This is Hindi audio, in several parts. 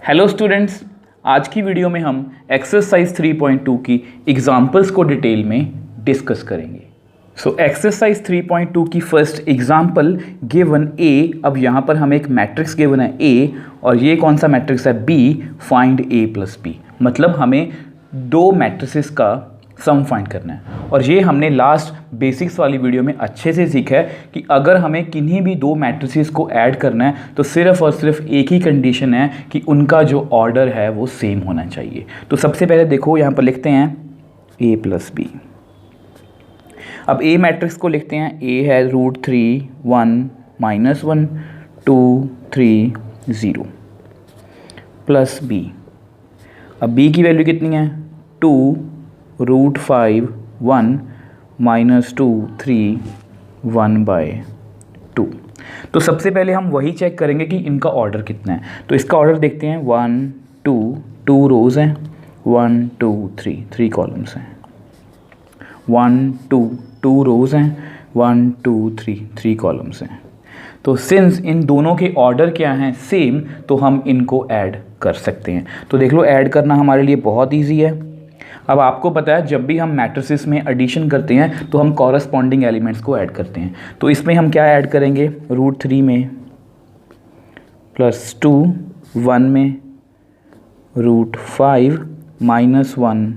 हेलो स्टूडेंट्स, आज की वीडियो में हम एक्सरसाइज 3.2 की एग्जाम्पल्स को डिटेल में डिस्कस करेंगे। सो एक्सरसाइज 3.2 की फर्स्ट एग्जाम्पल गिवन ए। अब यहाँ पर हमें एक मैट्रिक्स गिवन है ए और ये कौन सा मैट्रिक्स है बी। फाइंड ए प्लस बी, मतलब हमें दो मैट्रिसेस का सम फाइंड करना है। और ये हमने लास्ट बेसिक्स वाली वीडियो में अच्छे से सीखा है कि अगर हमें किन्हीं भी दो मैट्रिसेस को ऐड करना है तो सिर्फ और सिर्फ एक ही कंडीशन है कि उनका जो ऑर्डर है वो सेम होना चाहिए। तो सबसे पहले देखो यहाँ पर लिखते हैं ए प्लस बी। अब ए मैट्रिक्स को लिखते हैं, ए है √3 1 -1 2 3 0 प्लस बी। अब बी की वैल्यू कितनी है 2 √5 1 -2 3 1/2। तो सबसे पहले हम वही चेक करेंगे कि इनका ऑर्डर कितना है। तो इसका ऑर्डर देखते हैं 1 2 रोज़ हैं, 1 2 3 कॉलम्स हैं, 1 2 रोज़ हैं, 1 2 3 कॉलम्स हैं। तो सिंस इन दोनों के ऑर्डर क्या हैं सेम, तो हम इनको ऐड कर सकते हैं। तो देख लो ऐड करना हमारे लिए बहुत ईजी है। अब आपको पता है जब भी हम मैट्रिसेस में एडिशन करते हैं तो हम कॉरस्पॉन्डिंग एलिमेंट्स को ऐड करते हैं। तो इसमें हम क्या ऐड करेंगे, √3 में +2 1 में √5 -1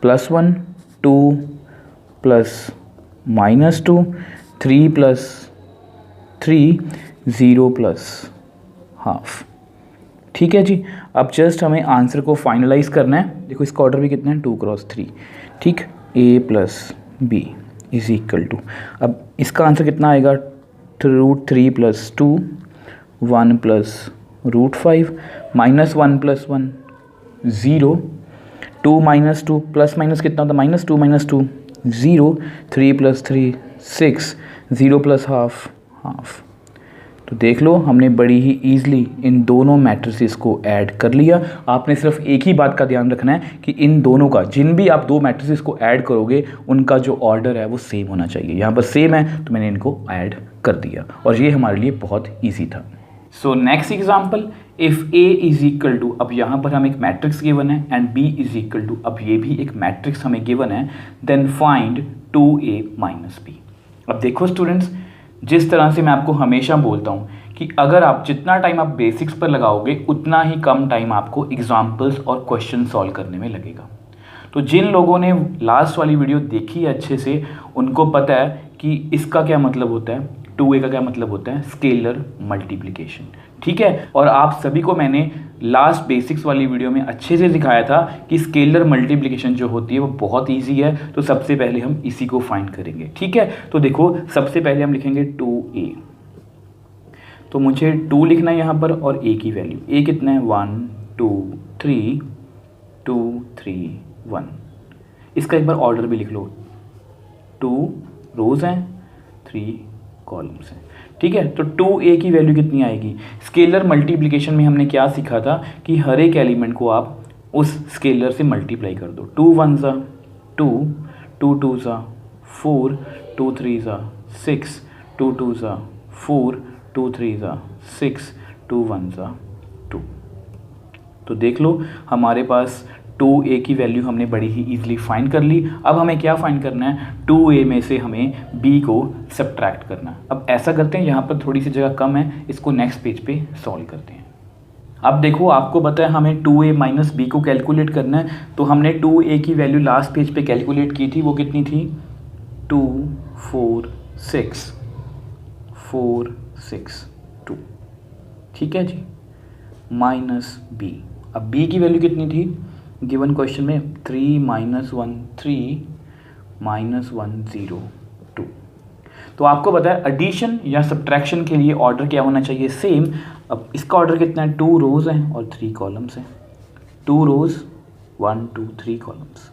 +1 2 +-2 3 +3 0 +½ ठीक है जी। अब जस्ट हमें आंसर को फाइनलाइज करना है। देखो इसका ऑर्डर भी कितना है 2 × 3, ठीक। a plus B is equal to, अब इसका आंसर कितना आएगा √3 + 2 1 + √5 -1 + 1 0 2 - 2 प्लस माइनस कितना होता है -2 - 2 0 3 + 3 6 0 +½ तो देख लो हमने बड़ी ही ईजिली इन दोनों मैट्रिसेस को ऐड कर लिया। आपने सिर्फ एक ही बात का ध्यान रखना है कि इन दोनों का, जिन भी आप दो मैट्रिसेस को ऐड करोगे उनका जो ऑर्डर है वो सेम होना चाहिए। यहाँ पर सेम है तो मैंने इनको ऐड कर दिया और ये हमारे लिए बहुत ईजी था। So next example, if A is equal to, अब यहाँ पर हमें एक मैट्रिक्स गिवन है and B is equal to, अब ये भी एक मैट्रिक्स हमें गिवन है, देन फाइंड 2a - b। अब देखो स्टूडेंट्स, जिस तरह से मैं आपको हमेशा बोलता हूँ कि अगर आप जितना टाइम आप बेसिक्स पर लगाओगे उतना ही कम टाइम आपको एग्जाम्पल्स और क्वेश्चन सॉल्व करने में लगेगा। तो जिन लोगों ने लास्ट वाली वीडियो देखी है अच्छे से, उनको पता है कि इसका क्या मतलब होता है, 2a का क्या मतलब होता है, स्केलर मल्टीप्लिकेशन, ठीक है। और आप सभी को मैंने लास्ट बेसिक्स वाली वीडियो में अच्छे से दिखाया था कि स्केलर मल्टीप्लिकेशन जो होती है वो बहुत इजी है। तो सबसे पहले हम इसी को फाइंड करेंगे, ठीक है। तो देखो सबसे पहले हम लिखेंगे 2a, तो मुझे 2 लिखना है यहाँ पर और a की वैल्यू, a कितना है 1 2 3 2 3 1। इसका एक बार ऑर्डर भी लिख लो, 2 रोज़ हैं 3 कॉलम्स हैं, ठीक है। तो 2a की वैल्यू कितनी आएगी, स्केलर मल्टीप्लिकेशन में हमने क्या सीखा था कि हर एक एलिमेंट को आप उस स्केलर से मल्टीप्लाई कर दो। 2 1 2 2 2 4 2 3 6 2 2 4 2 3 6 2 1 2। तो देख लो हमारे पास 2a की वैल्यू हमने बड़ी ही ईजिली फाइंड कर ली। अब हमें क्या फाइंड करना है, 2a में से हमें b को सब्ट्रैक्ट करना है। अब ऐसा करते हैं, यहाँ पर थोड़ी सी जगह कम है, इसको नेक्स्ट पेज पे सॉल्व करते हैं। अब देखो आपको पता है हमें 2a - b को कैलकुलेट करना है। तो हमने 2a की वैल्यू लास्ट पेज पे कैलकुलेट की थी, वो कितनी थी 2 4 6 4 6 2, ठीक है जी, -b। अब b की वैल्यू कितनी थी गिवन क्वेश्चन में 3 - 1 3 -1 0 2। तो आपको पता है एडिशन या सब्ट्रैक्शन के लिए ऑर्डर क्या होना चाहिए, सेम। अब इसका ऑर्डर कितना है, 2 रोज़ हैं और 3 कॉलम्स हैं, 2 रोज़ 1 2 3 कॉलम्स।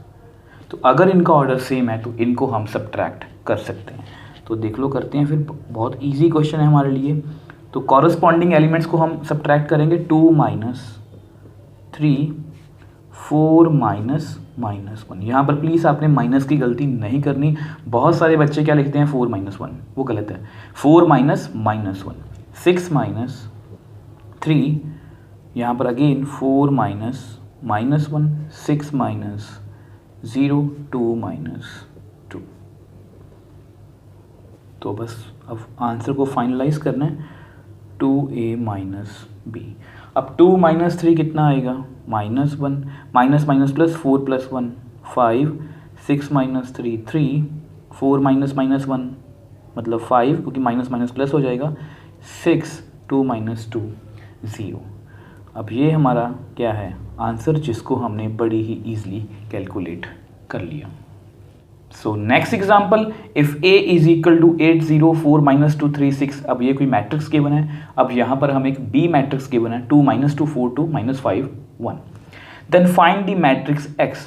तो अगर इनका ऑर्डर सेम है तो इनको हम सब्ट्रैक्ट कर सकते हैं। तो देख लो करते हैं, फिर बहुत ईजी क्वेश्चन है हमारे लिए। तो कॉरस्पॉन्डिंग एलिमेंट्स को हम सब्ट्रैक्ट करेंगे, 2 - 3 4 -1। यहाँ पर प्लीज़ आपने माइनस की गलती नहीं करनी। बहुत सारे बच्चे क्या लिखते हैं 4 - 1, वो गलत है। 4 - -1 6 - 3 यहाँ पर अगेन 4 माइनस -1, 6 माइनस 0, 2 माइनस 2। तो बस अब आंसर को फाइनलाइज करना है, 2a माइनस b। अब 2 माइनस 3 कितना आएगा, -1, minus minus plus 4 plus 1 5, 6 minus 3 3, 4 minus minus 1 मतलब 5, क्योंकि माइनस माइनस प्लस हो जाएगा, 6, 2 माइनस 2 0। अब ये हमारा क्या है आंसर, जिसको हमने बड़ी ही ईजिली कैलकुलेट कर लिया। So next example, if a is equal to 8 0 4 minus 2 3 6। अब ये कोई मैट्रिक्स गिवन है, अब यहाँ पर हम एक b मैट्रिक्स गिवन है, 2 minus 2 4 2 minus 5 1। Then find the matrix x।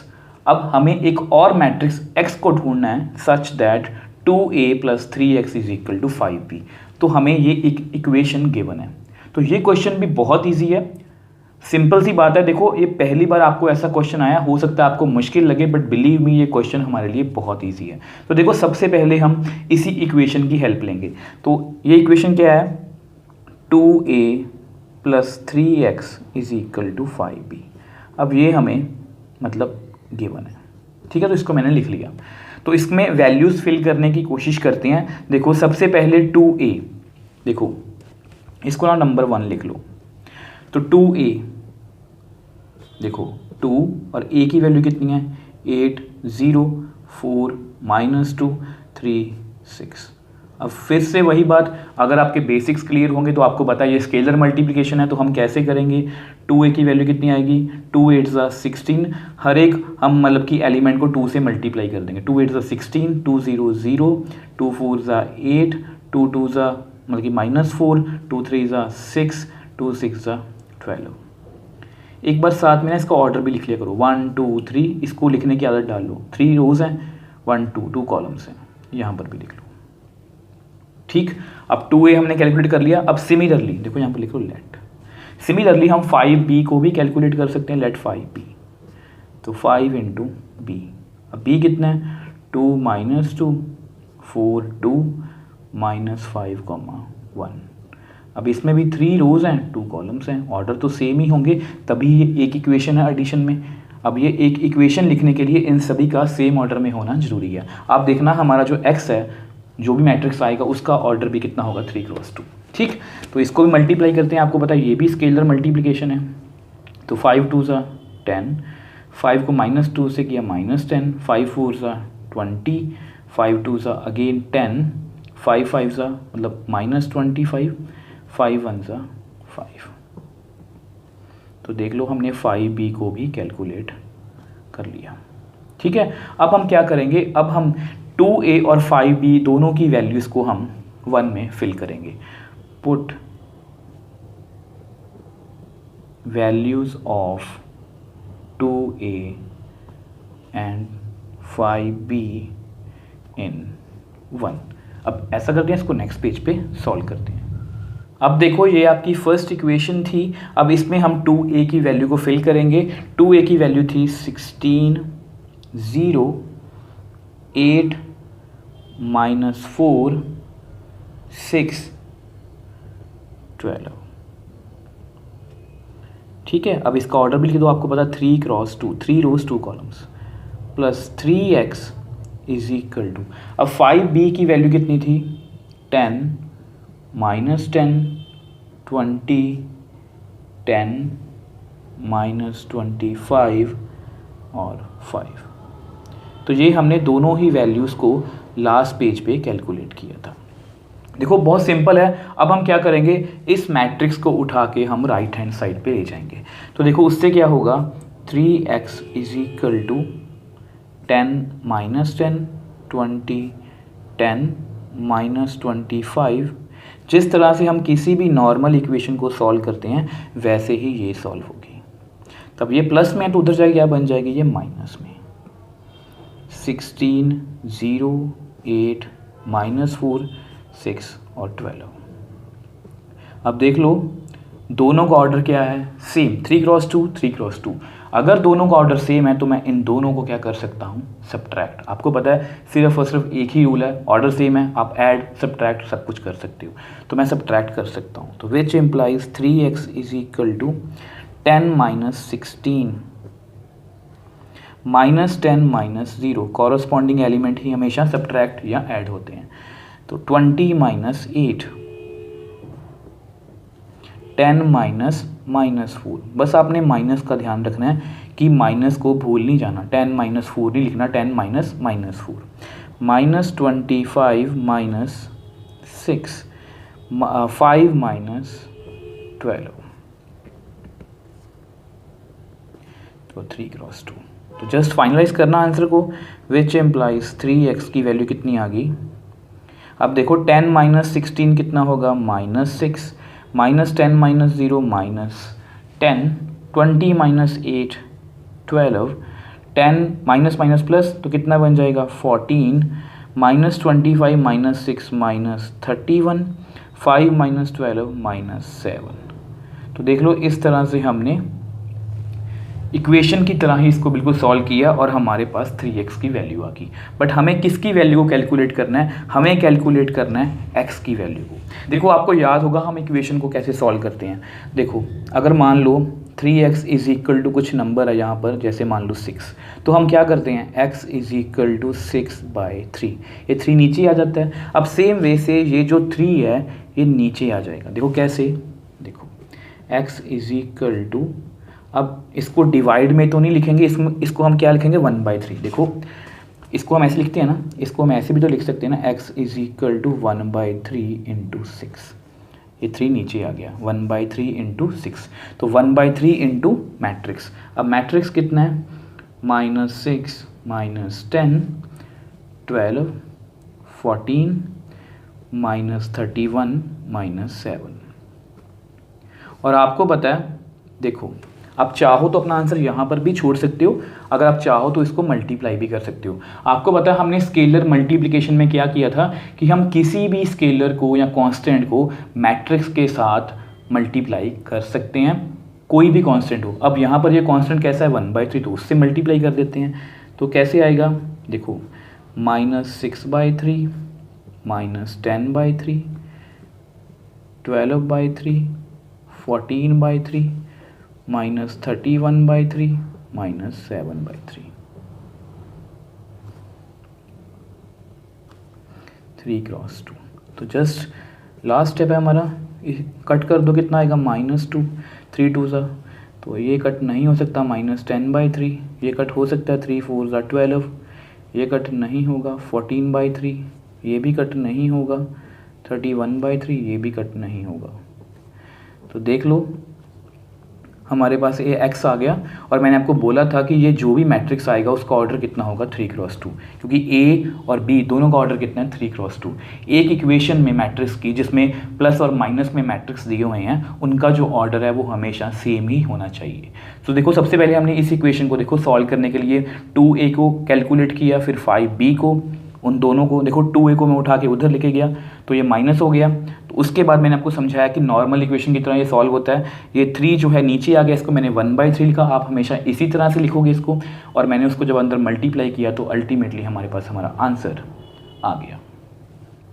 अब हमें एक और मैट्रिक्स x को ढूंढना है such that 2a plus 3x is equal to 5b। तो हमें ये एक इक्वेशन गिवन है। तो ये क्वेश्चन भी बहुत ईजी है, सिंपल सी बात है। देखो ये पहली बार आपको ऐसा क्वेश्चन आया, हो सकता है आपको मुश्किल लगे, बट बिलीव मी ये क्वेश्चन हमारे लिए बहुत इजी है। तो देखो सबसे पहले हम इसी इक्वेशन की हेल्प लेंगे। तो ये इक्वेशन क्या है, 2a plus 3x is equal to 5b। अब ये हमें मतलब गिवन है, ठीक है, तो इसको मैंने लिख लिया। तो इसमें वैल्यूज़ फिल करने की कोशिश करते हैं। देखो सबसे पहले 2a, देखो इसको ना नंबर 1 लिख लो। तो 2a, देखो 2 और a की वैल्यू कितनी है, 8 0 4 माइनस 2 3 6। अब फिर से वही बात, अगर आपके बेसिक्स क्लियर होंगे तो आपको पता है ये स्केलर मल्टीप्लिकेशन है, तो हम कैसे करेंगे। 2a की वैल्यू कितनी आएगी, 2 8 16। हर एक हम मतलब कि एलिमेंट को 2 से मल्टीप्लाई कर देंगे। 2 8 16, 2 0 0, 2 4 8, 2 2 मतलब कि -4, 2 3 6, 2 6 12। एक बार साथ में ना इसका ऑर्डर भी लिख लिया करो, 1 2 3, इसको लिखने की आदत डाल लो। 3 रोज हैं, 1 2 2 कॉलम्स हैं, यहाँ पर भी लिख लो, ठीक। अब 2a हमने कैलकुलेट कर लिया। अब सिमिलरली देखो यहाँ पर लिखो लेट, सिमिलरली हम 5b को भी कैलकुलेट कर सकते हैं, लेट 5b। तो 5 इंटू b, अब b कितना है, 2 माइनस 2 4 2 माइनस 5 1। अब इसमें भी 3 रोज हैं, 2 कॉलम्स हैं, ऑर्डर तो सेम ही होंगे, तभी ये एक इक्वेशन है एडिशन में। अब ये एक इक्वेशन लिखने के लिए इन सभी का सेम ऑर्डर में होना जरूरी है। आप देखना हमारा जो x है, जो भी मैट्रिक्स आएगा उसका ऑर्डर भी कितना होगा, 3 क्रॉस 2, ठीक। तो इसको भी मल्टीप्लाई करते हैं, आपको पता है ये भी स्केलर मल्टीप्लिकेशन है। तो 5 2 10, 5 को -2 से किया -10, 5 4 20, 5 2 अगेन 10, 5 5 मतलब -25, 5 1 5। तो देख लो हमने 5b को भी कैलकुलेट कर लिया, ठीक है। अब हम क्या करेंगे, अब हम 2a और 5b दोनों की वैल्यूज़ को हम 1 में फिल करेंगे। Put values of 2a and 5b इन 1। अब ऐसा करते हैं, इसको नेक्स्ट पेज पे सॉल्व करते हैं। अब देखो ये आपकी फर्स्ट इक्वेशन थी, अब इसमें हम 2a की वैल्यू को फिल करेंगे। 2a की वैल्यू थी 16 0 8 -4 6 12, ठीक है। अब इसका ऑर्डर भी लिख दो, आपको पता 3 cross 2, 3 rows 2 columns, plus 3x is equal to, अब 5b की वैल्यू कितनी थी, 10 -10 20 10 -25 और 5। तो ये हमने दोनों ही वैल्यूज़ को लास्ट पेज पे कैलकुलेट किया था। देखो बहुत सिंपल है। अब हम क्या करेंगे, इस मैट्रिक्स को उठा के हम राइट हैंड साइड पे ले जाएंगे। तो देखो उससे क्या होगा, 3x इज इक्वल टू 10 -10 20 10 -25। जिस तरह से हम किसी भी नॉर्मल इक्वेशन को सॉल्व करते हैं वैसे ही ये सॉल्व होगी। तब ये प्लस में है तो उधर जाके क्या बन जाएगी, ये माइनस में। 16 0 8 -4 6 और 12। अब देख लो दोनों का ऑर्डर क्या है, सेम, 3 क्रॉस 2 3 क्रॉस 2। अगर दोनों का ऑर्डर सेम है तो मैं इन दोनों को क्या कर सकता हूँ, सब्ट्रैक्ट। आपको पता है सिर्फ और सिर्फ एक ही रूल है, ऑर्डर सेम है, आप ऐड सब्ट्रैक्ट सब कुछ कर सकते हो। तो मैं सब्ट्रैक्ट कर सकता हूँ। तो which implies 3x is equal to 10 minus 16 minus 10 minus 0, corresponding element ही हमेशा सब्ट्रैक्ट या ऐड होते हैं। तो 20 माइनस 8, 10 माइनस -4, बस आपने माइनस का ध्यान रखना है कि माइनस को भूल नहीं जाना, 10 माइनस 4 नहीं लिखना, 10 माइनस -4, माइनस 25 माइनस 6, 5 माइनस 12, तो 3 क्रॉस 2। तो जस्ट फाइनलाइज करना आंसर को, विच एम्प्लाइज 3x की वैल्यू कितनी आ गई। अब देखो 10 माइनस 16 कितना होगा, -6, minus 10 minus 0 -10, 20 minus 8 12, 10 minus minus plus तो कितना बन जाएगा 14, minus 25 minus 6 minus 31, 5 minus 12 minus 7। तो देख लो इस तरह से हमने इक्वेशन की तरह ही इसको बिल्कुल सॉल्व किया और हमारे पास 3x की वैल्यू आ गई। बट हमें किसकी वैल्यू को कैलकुलेट करना है, हमें कैलकुलेट करना है x की वैल्यू को। देखो आपको याद होगा हम इक्वेशन को कैसे सॉल्व करते हैं। देखो अगर मान लो 3x इज इक्वल टू कुछ नंबर है यहाँ पर, जैसे मान लो 6, तो हम क्या करते हैं x इज इक्वल टू 6/3, ये 3 नीचे आ जाता है। अब सेम वे से ये जो 3 है ये नीचे आ जाएगा। देखो कैसे, देखो x इज इक्वल टू, अब इसको डिवाइड में तो नहीं लिखेंगे, इसको हम क्या लिखेंगे 1/3। देखो इसको हम ऐसे लिखते हैं ना, इसको हम ऐसे भी तो लिख सकते हैं ना, x is equal to 1/3 into 6, ये 3 नीचे आ गया, 1/3 इंटू 6, तो 1/3 इंटू मैट्रिक्स। अब मैट्रिक्स कितना है, -6 -10 12 14 -31 -7। और आपको पता है, देखो आप चाहो तो अपना आंसर यहाँ पर भी छोड़ सकते हो, अगर आप चाहो तो इसको मल्टीप्लाई भी कर सकते हो। आपको पता है हमने स्केलर मल्टीप्लिकेशन में क्या किया था कि हम किसी भी स्केलर को या कांस्टेंट को मैट्रिक्स के साथ मल्टीप्लाई कर सकते हैं, कोई भी कांस्टेंट हो। अब यहाँ पर ये कांस्टेंट कैसा है 1/3, तो उससे मल्टीप्लाई कर देते हैं। तो कैसे आएगा, देखो -6/3 -10/3 12/3 14/3 -31/3 -7/3, 3 क्रॉस 2। तो जस्ट लास्ट स्टेप है हमारा, कट कर दो कितना आएगा -2, 3 2 सा, तो ये कट नहीं हो सकता, -10/3, ये कट हो सकता है 3 4 सा 12, ये कट नहीं होगा 14/3, ये भी कट नहीं होगा 31/3, ये भी कट नहीं होगा। तो देख लो हमारे पास ये x आ गया, और मैंने आपको बोला था कि ये जो भी मैट्रिक्स आएगा उसका ऑर्डर कितना होगा 3 क्रॉस 2, क्योंकि a और b दोनों का ऑर्डर कितना है 3 क्रॉस 2। एक इक्वेशन में मैट्रिक्स की जिसमें प्लस और माइनस में मैट्रिक्स दिए हुए हैं, उनका जो ऑर्डर है वो हमेशा सेम ही होना चाहिए। तो देखो सबसे पहले हमने इस इक्वेशन को देखो सॉल्व करने के लिए 2a को कैलकुलेट किया, फिर 5b को, उन दोनों को देखो 2a को मैं उठा के उधर लेके गया तो ये माइनस हो गया। तो उसके बाद मैंने आपको समझाया कि नॉर्मल इक्वेशन की तरह ये सॉल्व होता है। ये 3 जो है नीचे आ गया, इसको मैंने 1/3 लिखा, आप हमेशा इसी तरह से लिखोगे इसको, और मैंने उसको जब अंदर मल्टीप्लाई किया तो अल्टीमेटली हमारे पास हमारा आंसर आ गया।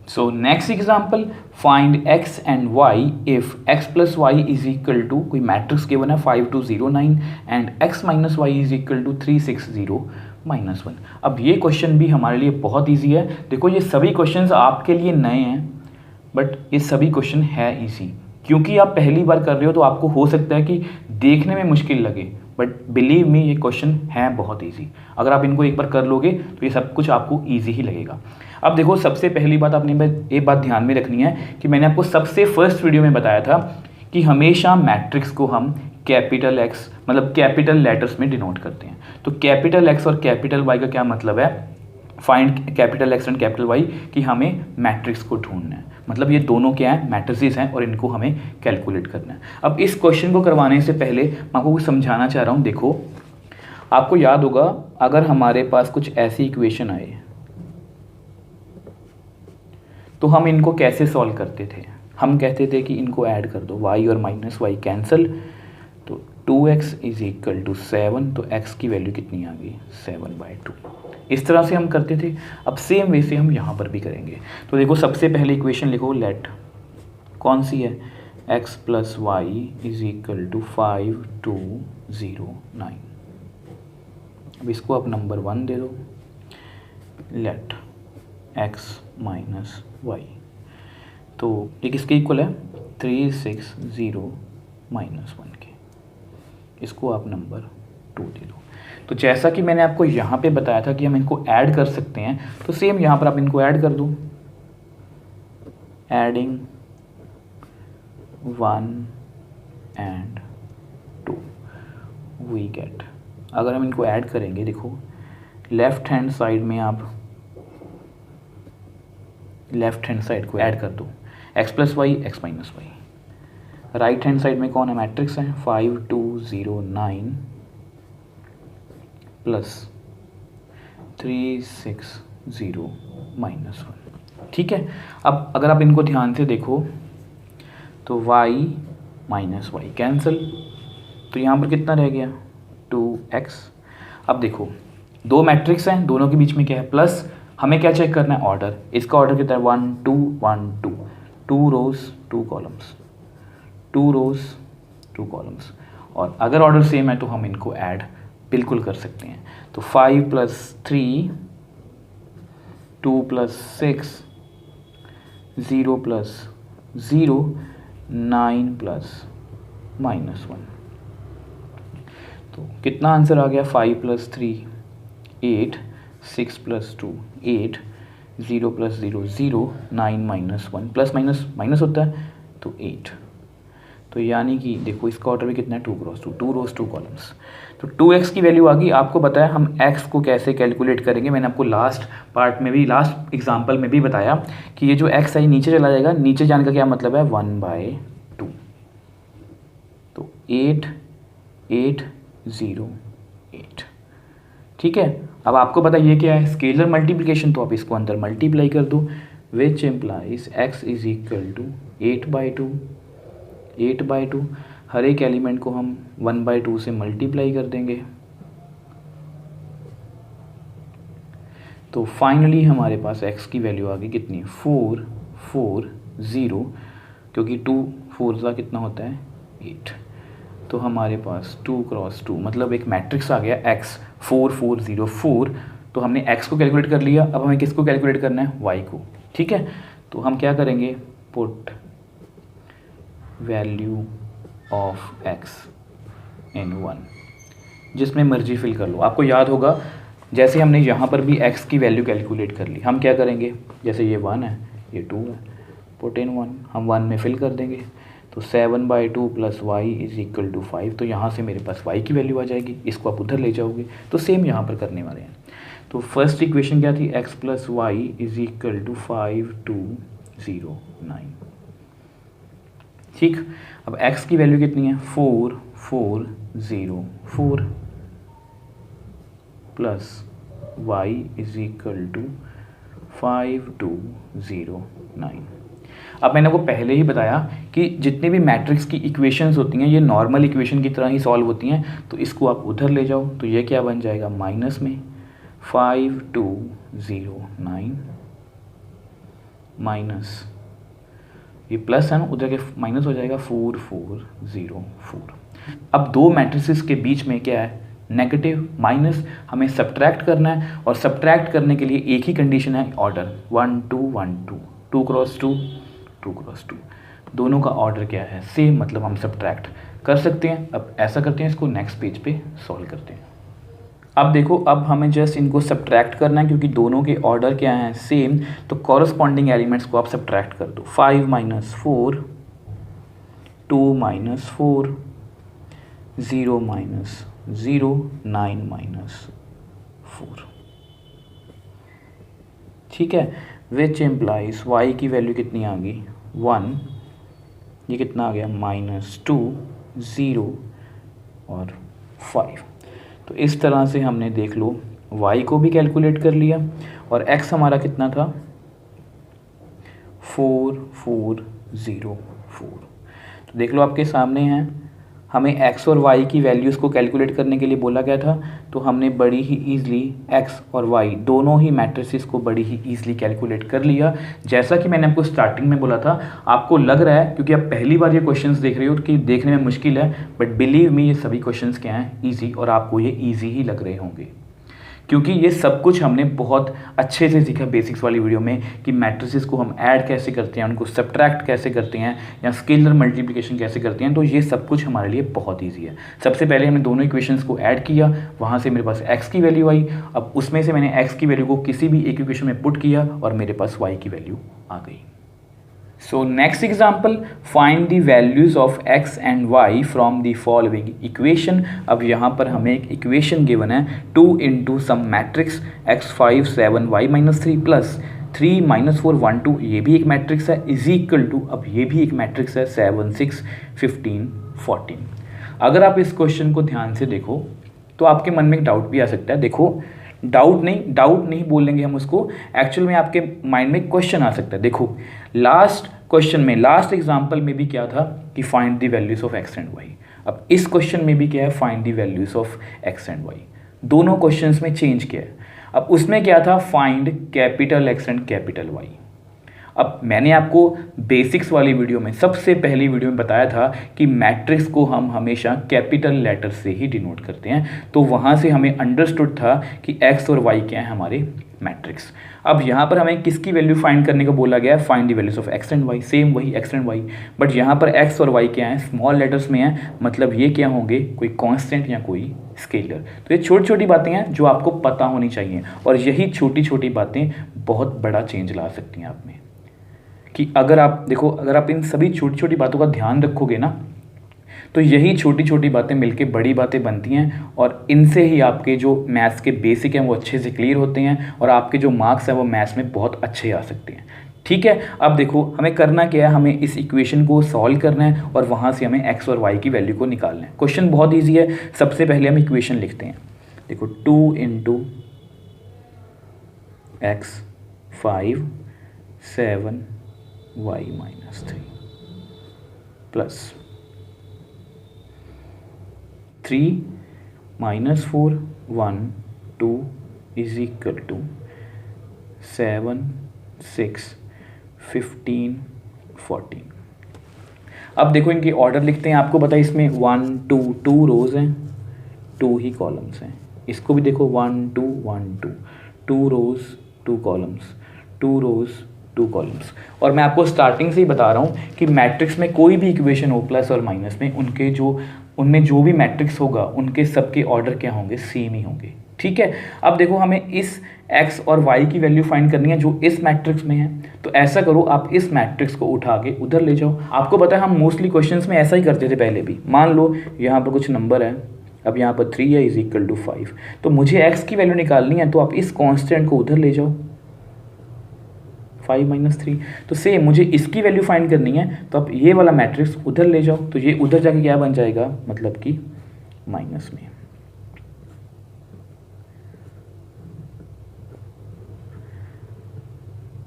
So next example, find x and y if x plus y is equal to, कोई मैट्रिक्स गिवन है 5209 and x minus y is equal to 360 -1। अब ये क्वेश्चन भी हमारे लिए बहुत ईजी है। देखो ये सभी क्वेश्चंस आपके लिए नए हैं, बट ये सभी क्वेश्चन है ईजी, क्योंकि आप पहली बार कर रहे हो तो आपको हो सकता है कि देखने में मुश्किल लगे, बट बिलीव मी ये क्वेश्चन है बहुत ईजी। अगर आप इनको एक बार कर लोगे तो ये सब कुछ आपको ईजी ही लगेगा। अब देखो सबसे पहली बात आपने एक बात ध्यान में रखनी है कि मैंने आपको सबसे फर्स्ट वीडियो में बताया था कि हमेशा मैट्रिक्स को हम कैपिटल X मतलब कैपिटल लेटर्स में डिनोट करते हैं। तो कैपिटल X और कैपिटल Y का क्या मतलब है, find capital X and capital Y, कि हमें मैट्रिक्स को ढूंढना है। मतलब ये दोनों क्या है, मैट्रिसेस हैं और इनको हमें कैलकुलेट करना है। अब इस क्वेश्चन को करवाने से पहले मैं आपको कुछ समझाना चाह रहा हूँ। देखो आपको याद होगा अगर हमारे पास कुछ ऐसी इक्वेशन आए तो हम इनको कैसे सॉल्व करते थे, हम कहते थे कि इनको ऐड कर दो, y और माइनस वाई कैंसिल, तो 2x इज इक्वल टू 7, तो x की वैल्यू कितनी आ गई 7/2। इस तरह से हम करते थे। अब सेम वे से हम यहाँ पर भी करेंगे। तो देखो सबसे पहले इक्वेशन लिखो, लेट, कौन सी है, x plus y is equal to 5 2 0 9। अब इसको आप नंबर 1 दे दो, लेट x माइनस वाई, तो ये किसके इक्वल है 3 6 0 माइनस 1 के। इसको आप नंबर 2 दे दो। तो जैसा कि मैंने आपको यहाँ पे बताया था कि हम इनको ऐड कर सकते हैं, तो सेम यहाँ पर आप इनको ऐड कर दो, एडिंग 1 एंड 2 वी गेट। अगर हम इनको ऐड करेंगे, देखो लेफ्ट हैंड साइड में आप लेफ्ट हैंड साइड को ऐड कर दो, x plus y x minus y. Right hand side में कौन है, मैट्रिक्स है 5 2 0 9 प्लस 3 6 0 माइनस 1। ठीक है, अब अगर आप इनको ध्यान से देखो तो y माइनस वाई कैंसिल, तो यहाँ पर कितना रह गया 2x। अब देखो दो मैट्रिक्स हैं, दोनों के बीच में क्या है प्लस, हमें क्या चेक करना है ऑर्डर। इसका ऑर्डर कितना है 1 2 1 2, 2 रोज 2 कॉलम्स, 2 रोज 2 कॉलम्स। और अगर ऑर्डर सेम है तो हम इनको ऐड बिल्कुल कर सकते हैं। तो 5 plus 3 2 plus 6 0 plus 0 9 plus minus 1। तो कितना आंसर आ गया 5 plus 3 8 6 plus 2 8 0 plus 0 0 9 minus 1, plus minus minus होता है तो 8। तो यानी कि देखो इसका ऑर्डर भी कितना है 2 क्रॉस 2, 2 रोज 2 कॉलम्स। तो 2x की वैल्यू आ गई। आपको बताया हम x को कैसे कैलकुलेट करेंगे, मैंने आपको लास्ट पार्ट में भी, लास्ट एग्जांपल में भी बताया कि ये जो x है नीचे चला जाएगा, नीचे जाने का क्या मतलब है 1/2। तो 8 8 0 8। ठीक है, अब आपको पता ये क्या है स्केलर मल्टीप्लिकेशन, तो आप इसको अंदर मल्टीप्लाई कर दो, which implies x is equal to 8/2 8/2। हर एक एलिमेंट को हम 1/2 से मल्टीप्लाई कर देंगे। तो फाइनली हमारे पास x की वैल्यू आ गई कितनी 4 4 0, क्योंकि 2 4 का कितना होता है 8। तो हमारे पास 2 क्रॉस 2 मतलब एक मैट्रिक्स आ गया x 4 4 0 4। तो हमने x को कैलकुलेट कर लिया, अब हमें किसको कैलकुलेट करना है y को। ठीक है, तो हम क्या करेंगे पुट वैल्यू ऑफ x इन 1, जिसमें मर्जी फिल कर लो। आपको याद होगा जैसे हमने यहाँ पर भी x की वैल्यू कैलकुलेट कर ली, हम क्या करेंगे जैसे ये 1 है ये 2 है, पुट इन 1 हम 1 में फिल कर देंगे। तो 7/2 plus y is equal to 5, तो यहाँ से मेरे पास y की वैल्यू आ जाएगी, इसको आप उधर ले जाओगे। तो सेम यहाँ पर करने वाले हैं। तो फर्स्ट इक्वेशन क्या थी x plus y is equal to 5 2 0 9। ठीक, अब x की वैल्यू कितनी है 4 4 0 4 plus y is equal to 5 2 0 9। अब मैंने आपको पहले ही बताया कि जितने भी मैट्रिक्स की इक्वेशंस होती हैं ये नॉर्मल इक्वेशन की तरह ही सॉल्व होती हैं। तो इसको आप उधर ले जाओ, तो ये क्या बन जाएगा माइनस में 5 2 0 9 माइनस ये प्लस है ना, उधर के माइनस हो जाएगा 4 4 0 4। अब दो मैट्रिसेस के बीच में क्या है नेगेटिव माइनस, हमें सब्ट्रैक्ट करना है, और सब्ट्रैक्ट करने के लिए एक ही कंडीशन है ऑर्डर 1 2 1 2 2 क्रॉस 2 2 क्रॉस 2, दोनों का ऑर्डर क्या है सेम, मतलब हम सब्ट्रैक्ट कर सकते हैं। अब ऐसा करते हैं, इसको नेक्स्ट पेज पे सॉल्व करते हैं। अब देखो अब हमें जस्ट इनको सब्ट्रैक्ट करना है क्योंकि दोनों के ऑर्डर क्या हैं सेम, तो कॉरस्पॉन्डिंग एलिमेंट्स को आप सब्ट्रैक्ट कर दो। 5 माइनस 4 2 माइनस 4 0 माइनस 0 9 माइनस 4। ठीक है, विच इम्प्लाइज y की वैल्यू कितनी आ गई 1, ये कितना आ गया -2 0 और 5। तो इस तरह से हमने देख लो y को भी कैलकुलेट कर लिया, और x हमारा कितना था 4 4 0 4। तो देख लो आपके सामने हैं, हमें x और y की वैल्यूज़ को कैलकुलेट करने के लिए बोला गया था, तो हमने बड़ी ही ईजिली x और y दोनों ही मैट्रिसेस को बड़ी ही ईजिली कैलकुलेट कर लिया। जैसा कि मैंने आपको स्टार्टिंग में बोला था, आपको लग रहा है क्योंकि आप पहली बार ये क्वेश्चंस देख रहे हो कि देखने में मुश्किल है, बट बिलीव मी ये सभी क्वेश्चंस क्या हैं, ईजी, और आपको ये ईजी ही लग रहे होंगे क्योंकि ये सब कुछ हमने बहुत अच्छे से सीखा बेसिक्स वाली वीडियो में कि मैट्रिसेस को हम ऐड कैसे करते हैं, उनको सब्ट्रैक्ट कैसे करते हैं, या स्केलर मल्टीप्लिकेशन कैसे करते हैं। तो ये सब कुछ हमारे लिए बहुत ईजी है। सबसे पहले हमने दोनों इक्वेशंस को ऐड किया, वहाँ से मेरे पास x की वैल्यू आई, अब उसमें से मैंने x की वैल्यू को किसी भी एक इक्वेशन में पुट किया और मेरे पास y की वैल्यू आ गई। So next example, find the values of x and y from the following equation। अब यहाँ पर हमें एक इक्वेशन गिवन है 2 into some matrix x 5 7 y minus 3 plus 3 minus 4 1 2, ये भी एक मैट्रिक्स है, इज इक्वल टू, अब ये भी एक मैट्रिक्स है 7 6 15 14। अगर आप इस क्वेश्चन को ध्यान से देखो तो आपके मन में एक डाउट भी आ सकता है। देखो डाउट नहीं बोलेंगे हम उसको, एक्चुअल में आपके माइंड में क्वेश्चन आ सकता है। देखो लास्ट क्वेश्चन में, लास्ट एग्जांपल में भी क्या था कि find the values of x and y. अब इस क्वेश्चन में भी क्या है, find the values of x and y. दोनों क्वेश्चंस में चेंज किया है। अब उसमें क्या था, find capital X and capital Y. अब मैंने आपको बेसिक्स वाली वीडियो में, सबसे पहली वीडियो में बताया था कि मैट्रिक्स को हम हमेशा कैपिटल लेटर से ही डिनोट करते हैं, तो वहाँ से हमें अंडरस्टूड था कि एक्स और वाई क्या है हमारे मैट्रिक्स। अब यहाँ पर हमें किसकी वैल्यू फाइंड करने को बोला गया है, find the values of x and y, same वही एक्स एंड वाई, बट यहाँ पर एक्स और वाई क्या है, स्मॉल लेटर्स में है, मतलब ये क्या होंगे, कोई कॉन्स्टेंट या कोई स्केलर। तो ये छोटी छोटी बातें हैं जो आपको पता होनी चाहिए, और यही छोटी छोटी बातें बहुत बड़ा चेंज ला सकती हैं आप में। कि अगर आप देखो, अगर आप इन सभी छोटी छोटी बातों का ध्यान रखोगे ना, तो यही छोटी छोटी बातें मिलके बड़ी बातें बनती हैं, और इनसे ही आपके जो मैथ्स के बेसिक हैं वो अच्छे से क्लियर होते हैं, और आपके जो मार्क्स हैं वो मैथ्स में बहुत अच्छे आ सकते हैं। ठीक है, अब देखो हमें करना क्या है, हमें इस इक्वेशन को सॉल्व करना है और वहाँ से हमें एक्स और वाई की वैल्यू को निकालना है। क्वेश्चन बहुत ईजी है। सबसे पहले हम इक्वेशन लिखते हैं। देखो 2 into x 5 7 y minus 3 plus 3 minus 4 1 2 is equal to 7 6 15 14। अब देखो इनके ऑर्डर लिखते हैं। आपको पता है इसमें 1 2 2 रोज हैं, 2 ही कॉलम्स हैं। इसको भी देखो 1 2 1 2 2 रोज 2 कॉलम्स, 2 रोज 2 कॉलम्स। और मैं आपको स्टार्टिंग से ही बता रहा हूँ कि मैट्रिक्स में कोई भी इक्वेशन हो प्लस और माइनस में, उनमें जो भी मैट्रिक्स होगा उनके सबके ऑर्डर क्या होंगे, सेम ही होंगे। ठीक है, अब देखो हमें इस x और y की वैल्यू फाइंड करनी है जो इस मैट्रिक्स में है। तो ऐसा करो, आप इस मैट्रिक्स को उठा के उधर ले जाओ। आपको पता है हम मोस्टली क्वेश्चंस में ऐसा ही करते थे पहले भी। मान लो यहाँ पर कुछ नंबर है, अब यहाँ पर 3 है इज इक्वल टू 5, तो मुझे x की वैल्यू निकालनी है, तो आप इस कॉन्स्टेंट को उधर ले जाओ 5 - 3। तो सेम मुझे इसकी वैल्यू फाइंड करनी है, तो आप ये वाला मैट्रिक्स उधर ले जाओ, तो ये उधर जाके क्या बन जाएगा, मतलब कि माइनस में।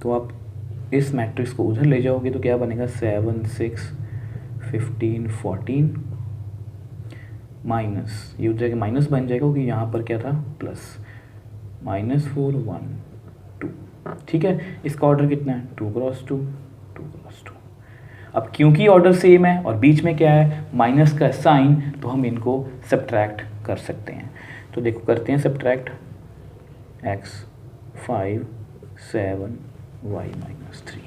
तो आप इस मैट्रिक्स को उधर ले जाओगे तो क्या बनेगा, 7 6 15 14 माइनस, ये उधर जाके माइनस बन जाएगा क्योंकि यहाँ पर क्या था प्लस, -4 1 2। ठीक है, इसका ऑर्डर कितना है, 2 क्रॉस 2 2 क्रॉस 2। अब क्योंकि ऑर्डर सेम है और बीच में क्या है माइनस का साइन, तो हम इनको सब्ट्रैक्ट कर सकते हैं। तो देखो करते हैं सब्ट्रैक्ट, x 5 7 y - 3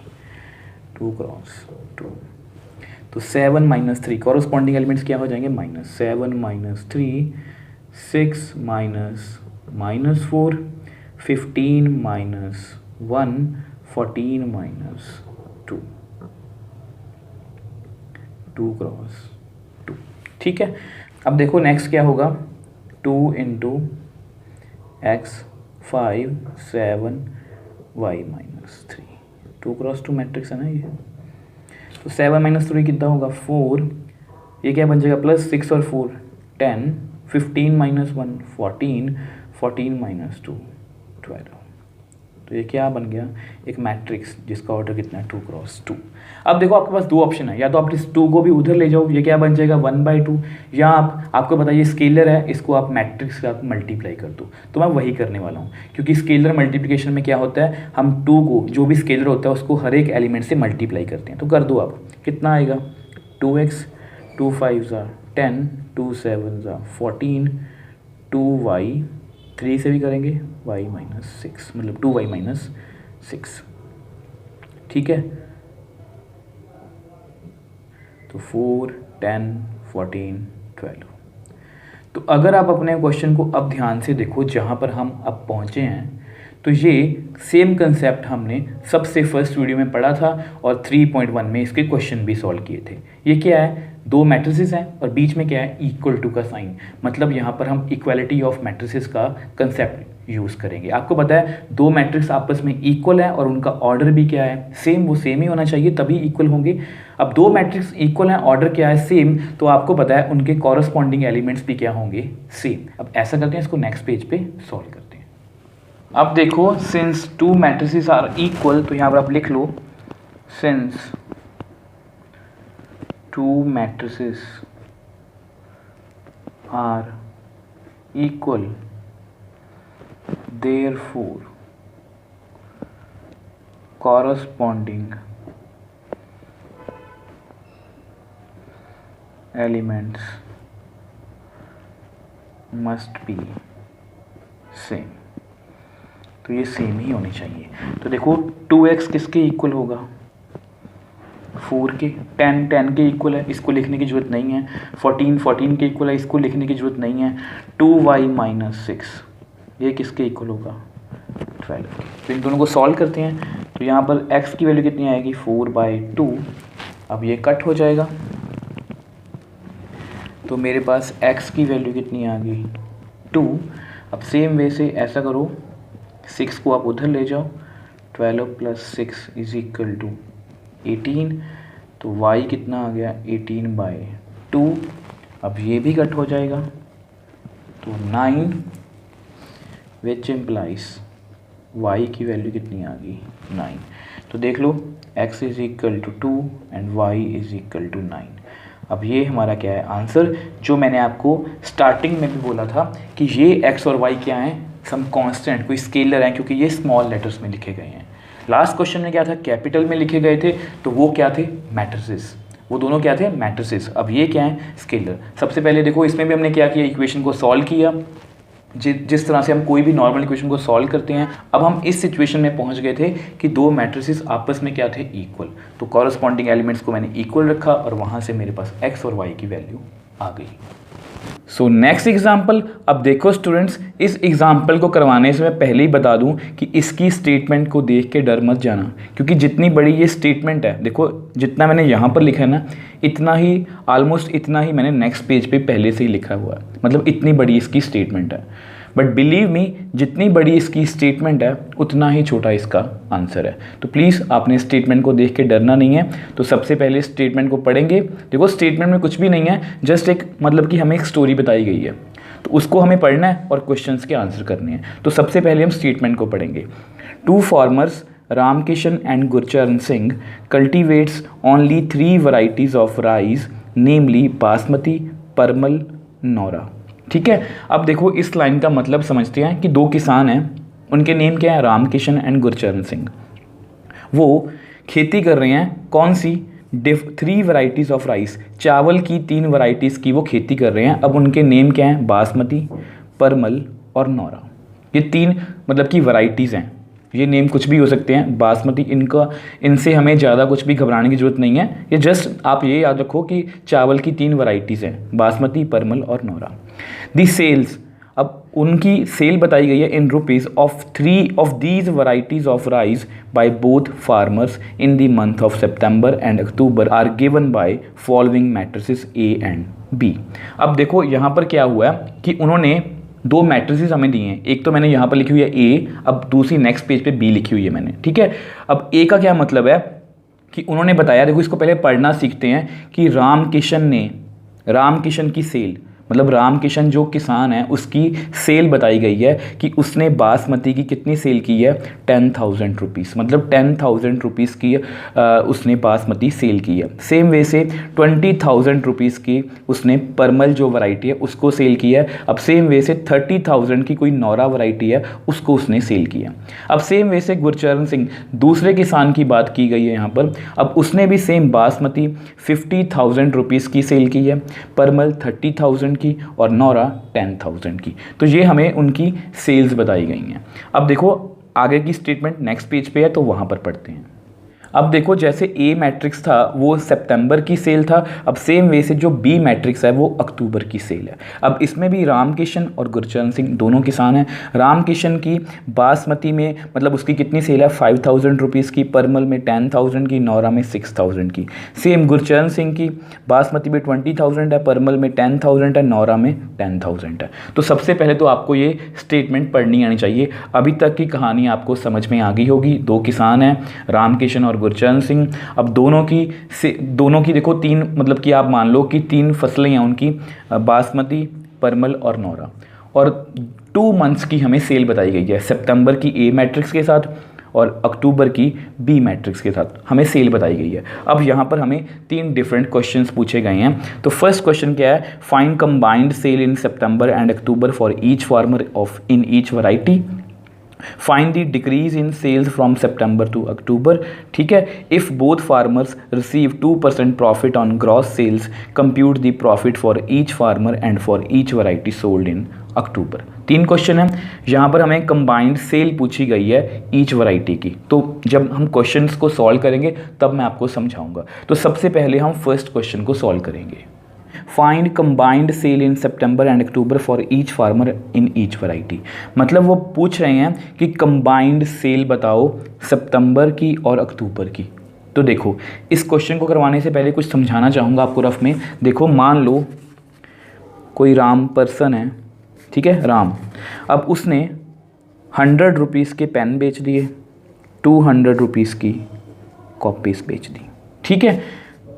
2 क्रॉस 2। तो 7 - 3 कॉरस्पॉन्डिंग एलिमेंट्स क्या हो जाएंगे, -7 - 3 6 -4 15 - 1 14 - 2 2 क्रॉस 2। ठीक है, अब देखो नेक्स्ट क्या होगा, 2 into x 5 7 y - 3 2 cross 2 matrix है ना ये। तो 7 - 3 कितना होगा 4, ये क्या बन जाएगा प्लस 6 और 4 10 15 - 1 14 14 - 2 12। तो ये क्या बन गया, एक मैट्रिक्स जिसका ऑर्डर कितना है 2 क्रॉस 2। अब देखो आपके पास दो ऑप्शन है, या तो आप इस 2 को भी उधर ले जाओ, ये क्या बन जाएगा 1/2, या आपको बताइए स्केलर है, इसको आप मैट्रिक्स के साथ मल्टीप्लाई कर दो। तो मैं वही करने वाला हूँ, क्योंकि स्केलर मल्टीप्लिकेशन में क्या होता है, हम 2 को, जो भी स्केलर होता है उसको हर एक एलिमेंट से मल्टीप्लाई करते हैं। तो कर दो आप, कितना आएगा 2x, 2 5 10, 2 7 14, 2y, 3 से भी करेंगे y - 6, मतलब 2y - 6, ठीक है। तो 4, 10, 14, 12। तो अगर आप अपने क्वेश्चन को अब ध्यान से देखो, जहाँ पर हम अब पहुँचे हैं, तो ये सेम कंसेप्ट हमने सबसे फर्स्ट वीडियो में पढ़ा था और 3.1 में इसके क्वेश्चन भी सॉल्व किए थे। ये क्या है, दो मैट्रिसेस हैं और बीच में क्या है, इक्वल टू का साइन, मतलब यहाँ पर हम इक्वालिटी ऑफ मैट्रिसेस का कंसेप्ट यूज़ करेंगे। आपको पता है दो मैट्रिक्स आपस में इक्वल है और उनका ऑर्डर भी क्या है, सेम, वो सेम ही होना चाहिए तभी इक्वल होंगे। अब दो मैट्रिक्स इक्वल हैं, ऑर्डर क्या है, सेम, तो आपको पता है उनके कॉरस्पॉन्डिंग एलिमेंट्स भी क्या होंगे, सेम। अब ऐसा करते हैं, इसको नेक्स्ट पेज पे सॉल्व करते हैं। अब देखो, since two matrices are equal, तो यहाँ पर आप लिख लो, since two matrices are equal, therefore corresponding elements must be same। तो ये सेम ही होनी चाहिए। तो देखो 2x किसके इक्वल होगा, 4 के, 10 के इक्वल है, इसको लिखने की जरूरत नहीं है, 14 के इक्वल है, इसको लिखने की जरूरत नहीं है, 2y - 6 ये किसके इक्वल होगा, 12 के। तो इन दोनों को सॉल्व करते हैं। तो यहाँ पर x की वैल्यू कितनी आएगी, 4/2। अब ये कट हो जाएगा, तो मेरे पास x की वैल्यू कितनी आ गई, 2। अब सेम वे से ऐसा करो, 6 को आप उधर ले जाओ, 12 + 6 = 18। तो y कितना आ गया, 18/2। अब ये भी कट हो जाएगा, तो 9, विच इम्प्लाइज y की वैल्यू कितनी आ गई, 9। तो देख लो, x = 2 एंड y = 9। अब ये हमारा क्या है, आंसर, जो मैंने आपको स्टार्टिंग में भी बोला था कि ये x और y क्या हैं, सम कांस्टेंट, कोई स्केलर हैं, क्योंकि ये स्मॉल लेटर्स में लिखे गए हैं। लास्ट क्वेश्चन में क्या था, कैपिटल में लिखे गए थे, तो वो क्या थे, मैट्रिसेस, वो दोनों क्या थे, मैट्रिसेस। अब ये क्या है, स्केलर। सबसे पहले देखो, इसमें भी हमने क्या किया, इक्वेशन को सॉल्व किया, जिस तरह से हम कोई भी नॉर्मल इक्वेशन को सॉल्व करते हैं। अब हम इस सिचुएशन में पहुंच गए थे कि दो मैट्रिसेस आपस में क्या थे, इक्वल। तो कॉरस्पॉन्डिंग एलिमेंट्स को मैंने इक्वल रखा और वहां से मेरे पास x और y की वैल्यू आ गई। सो नेक्स्ट एग्जाम्पल। अब देखो स्टूडेंट्स, इस एग्जाम्पल को करवाने से मैं पहले ही बता दूं कि इसकी स्टेटमेंट को देख के डर मत जाना, क्योंकि जितनी बड़ी ये स्टेटमेंट है, देखो जितना मैंने यहाँ पर लिखा है ना, इतना ही, ऑलमोस्ट इतना ही मैंने नेक्स्ट पेज पे पहले से ही लिखा हुआ है, मतलब इतनी बड़ी इसकी स्टेटमेंट है। बट बिलीव मी, जितनी बड़ी इसकी स्टेटमेंट है उतना ही छोटा इसका आंसर है। तो प्लीज़ आपने स्टेटमेंट को देख के डरना नहीं है। तो सबसे पहले स्टेटमेंट को पढ़ेंगे। देखो स्टेटमेंट में कुछ भी नहीं है, जस्ट एक, मतलब कि हमें एक स्टोरी बताई गई है, तो उसको हमें पढ़ना है और क्वेश्चंस के आंसर करने हैं। तो सबसे पहले हम स्टेटमेंट को पढ़ेंगे। 2 farmers Ramkishan and Gurcharan Singh cultivates only 3 varieties of rice, namely basmati, Parmal, Naura. ठीक है। अब देखो इस लाइन का मतलब समझते हैं कि दो किसान हैं, उनके नेम क्या है, रामकिशन एंड गुरचरण सिंह। वो खेती कर रहे हैं, कौन सी, 3 varieties ऑफ राइस, चावल की 3 varieties की वो खेती कर रहे हैं। अब उनके नेम क्या हैं, बासमती, परमल और नौरा। ये 3 मतलब की वैरायटीज़ हैं, ये नेम कुछ भी हो सकते हैं। बासमती, इनसे हमें ज़्यादा कुछ भी घबराने की ज़रूरत नहीं है, ये जस्ट आप ये याद रखो कि चावल की 3 वैरायटीज़ हैं, बासमती, परमल और नौरा। दी सेल्स, अब उनकी सेल बताई गई है in rupees of 3 of these varieties of rice by both farmers in the month of September and October are given by following matrices A and B। अब देखो यहाँ पर क्या हुआ है कि उन्होंने 2 मैट्रिसेस हमें दिए हैं, एक तो मैंने यहाँ पर लिखी हुई है A, अब दूसरी नेक्स्ट पेज पे B लिखी हुई है मैंने। ठीक है। अब A का क्या मतलब है कि उन्होंने बताया, देखो इसको पहले पढ़ना सीखते हैं, कि रामकिशन की सेल, मतलब रामकिशन जो किसान है उसकी सेल बताई गई है कि उसने बासमती की कितनी सेल की है, 10,000 रुपीज़, मतलब 10,000 रुपीज़ की उसने बासमती सेल की है। सेम वे से 20,000 रुपीज़ की उसने परमल जो वैरायटी है उसको सेल की है। अब सेम वे से 30,000 की कोई नौरा वैरायटी है उसको उसने सेल किया। अब सेम वे से गुरचरण सिंह दूसरे किसान की बात की गई है यहाँ पर। अब उसने भी सेम बासमती 50,000 रुपीज़ की सेल की है, परमल 30,000 की और नौरा 10,000 की। तो ये हमें उनकी सेल्स बताई गई हैं। अब देखो आगे की स्टेटमेंट नेक्स्ट पेज पे है तो वहाँ पर पढ़ते हैं। अब देखो जैसे ए मैट्रिक्स था वो सितंबर की सेल था, अब सेम वे से जो बी मैट्रिक्स है वो अक्टूबर की सेल है। अब इसमें भी रामकिशन और गुरचरण सिंह दोनों किसान हैं। रामकिशन की बासमती में मतलब उसकी कितनी सेल है, 5,000 रुपीज़ की, परमल में 10,000 की, नौरा में 6,000 की। सेम गुरचरण सिंह की बासमती में 20,000 है, परमल में 10,000 है, नौरा में 10,000 है। तो सबसे पहले तो आपको ये स्टेटमेंट पढ़नी आनी चाहिए। अभी तक की कहानी आपको समझ में आ गई होगी। दो किसान हैं, रामकिशन और गुरचरण सिंह। अब दोनों की देखो तीन, मतलब कि आप मान लो कि तीन फसलें हैं उनकी, बासमती, परमल और नौरा, और 2 मंथ्स की हमें सेल बताई गई है। सितंबर की ए मैट्रिक्स के साथ और अक्टूबर की बी मैट्रिक्स के साथ हमें सेल बताई गई है। अब यहाँ पर हमें 3 डिफरेंट क्वेश्चंस पूछे गए हैं। तो फर्स्ट क्वेश्चन क्या है, find combined sale in September and October for each farmer of in each variety. Find the decrease in sales from September to October. ठीक है, if both farmers receive 2% profit on gross sales, compute the profit for each farmer and for each variety sold in October. 3 question है। यहाँ पर हमें कंबाइंड सेल पूछी गई है ईच वैरायटी की। तो जब हम क्वेश्चंस को सॉल्व करेंगे तब मैं आपको समझाऊंगा। तो सबसे पहले हम फर्स्ट क्वेश्चन को सॉल्व करेंगे। Find combined sale in September and October for each farmer in each variety. मतलब वो पूछ रहे हैं कि कंबाइंड सेल बताओ सितंबर की और अक्टूबर की। तो देखो इस क्वेश्चन को करवाने से पहले कुछ समझाना चाहूँगा आपको रफ में। देखो मान लो कोई राम पर्सन है, ठीक है, राम। अब उसने 100 रुपीज़ के पेन बेच दिए, 200 रुपीज़ की कॉपीज़ बेच दी। ठीक है,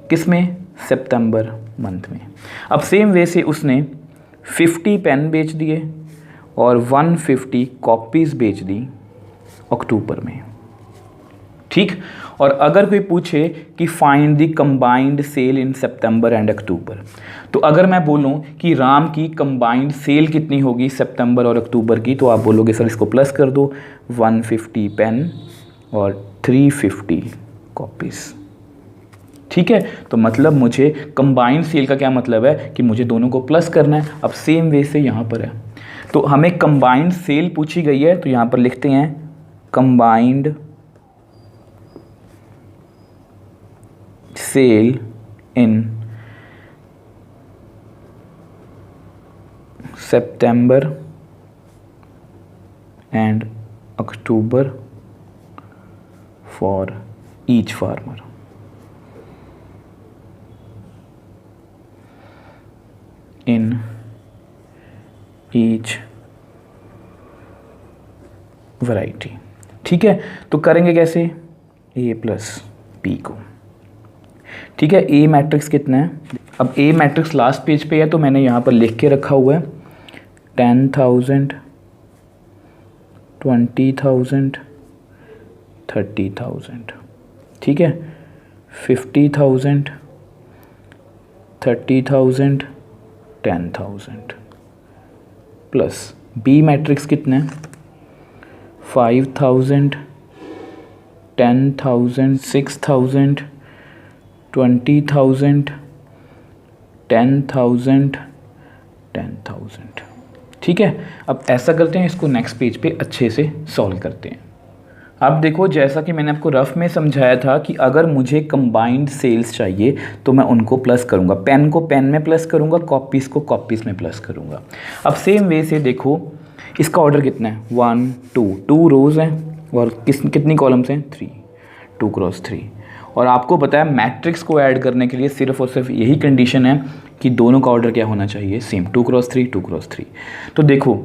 किस में, सितंबर मंथ में। अब सेम वे से उसने 50 पेन बेच दिए और 150 कॉपीज़ बेच दी अक्टूबर में। ठीक, और अगर कोई पूछे कि find the combined sale in September and October, तो अगर मैं बोलूं कि राम की कंबाइंड सेल कितनी होगी सितंबर और अक्टूबर की, तो आप बोलोगे सर इसको प्लस कर दो, 150 पेन और 350 कॉपीज़। ठीक है, तो मतलब मुझे कंबाइंड सेल का क्या मतलब है कि मुझे दोनों को प्लस करना है। अब सेम वे से यहाँ पर है, तो हमें कंबाइंड सेल पूछी गई है, तो यहाँ पर लिखते हैं combined sale in September and October for each farmer. In each variety. ठीक है, तो करेंगे कैसे, ए प्लस बी को। ठीक है, ए मैट्रिक्स कितना है, अब ए मैट्रिक्स लास्ट पेज पे है तो मैंने यहाँ पर लिख के रखा हुआ है 10,000, 20,000, 30,000। ठीक है, 50,000, 30,000, 10,000 प्लस बी मैट्रिक्स कितना है, 5,000, 10,000, 6,000, 20,000, 10,000, 10,000। ठीक है, अब ऐसा करते हैं, इसको नेक्स्ट पेज पे अच्छे से सॉल्व करते हैं। अब देखो जैसा कि मैंने आपको रफ में समझाया था कि अगर मुझे कंबाइंड सेल्स चाहिए तो मैं उनको प्लस करूंगा, पेन को पेन में प्लस करूंगा, कॉपीज़ को कॉपीज़ में प्लस करूंगा। अब सेम वे से देखो इसका ऑर्डर कितना है, 1 2 रोज़ हैं और कितनी कॉलम्स हैं, 3, 2 क्रॉस 3। और आपको पता है मैट्रिक्स को ऐड करने के लिए सिर्फ और सिर्फ यही कंडीशन है कि दोनों का ऑर्डर क्या होना चाहिए, सेम, 2 क्रॉस 3, 2 क्रॉस 3। तो देखो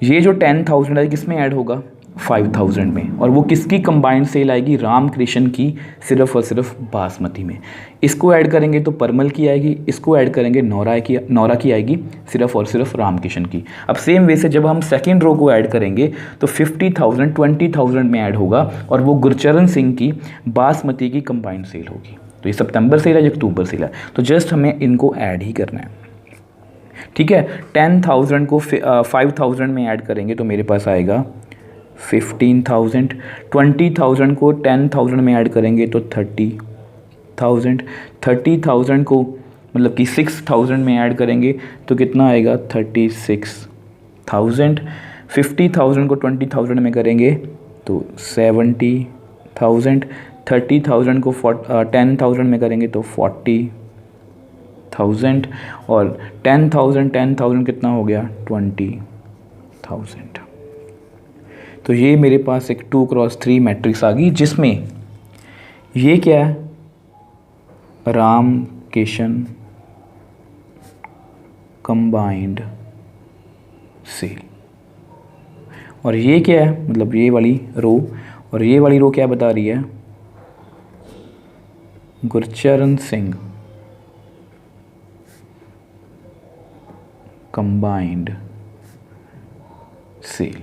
ये जो 10,000 है किस में ऐड होगा, 5000 में, और वो किसकी कंबाइंड सेल आएगी? राम कृष्ण की, सिर्फ और सिर्फ बासमती में। इसको ऐड करेंगे तो परमल की आएगी, इसको ऐड करेंगे नौरा की आएगी, सिर्फ और सिर्फ राम कृष्ण की। अब सेम वे से जब हम सेकेंड रो को ऐड करेंगे तो 50,000 20,000 में ऐड होगा, और वो गुरचरण सिंह की बासमती की कंबाइंड सेल होगी। तो ये सितंबर सेल है, ये अक्टूबर सेल है, तो जस्ट हमें इनको ऐड ही करना है। ठीक है, 10,000 को 5,000 में ऐड करेंगे तो मेरे पास आएगा 15,000, 20,000 को 10,000 में ऐड करेंगे तो 30,000, 30,000 को मतलब कि 6,000 में ऐड करेंगे तो कितना आएगा? 36,000, 50,000 को 20,000 में करेंगे तो 70,000, 30,000 को 10,000 में करेंगे तो 40,000, और 10,000 कितना हो गया? 20,000। तो ये मेरे पास एक 2x3 मैट्रिक्स आ गई, जिसमें ये क्या है? राम किशन कंबाइंड सेल, और ये क्या है? मतलब ये वाली रो, और ये वाली रो क्या बता रही है? Gurcharan Singh combined sale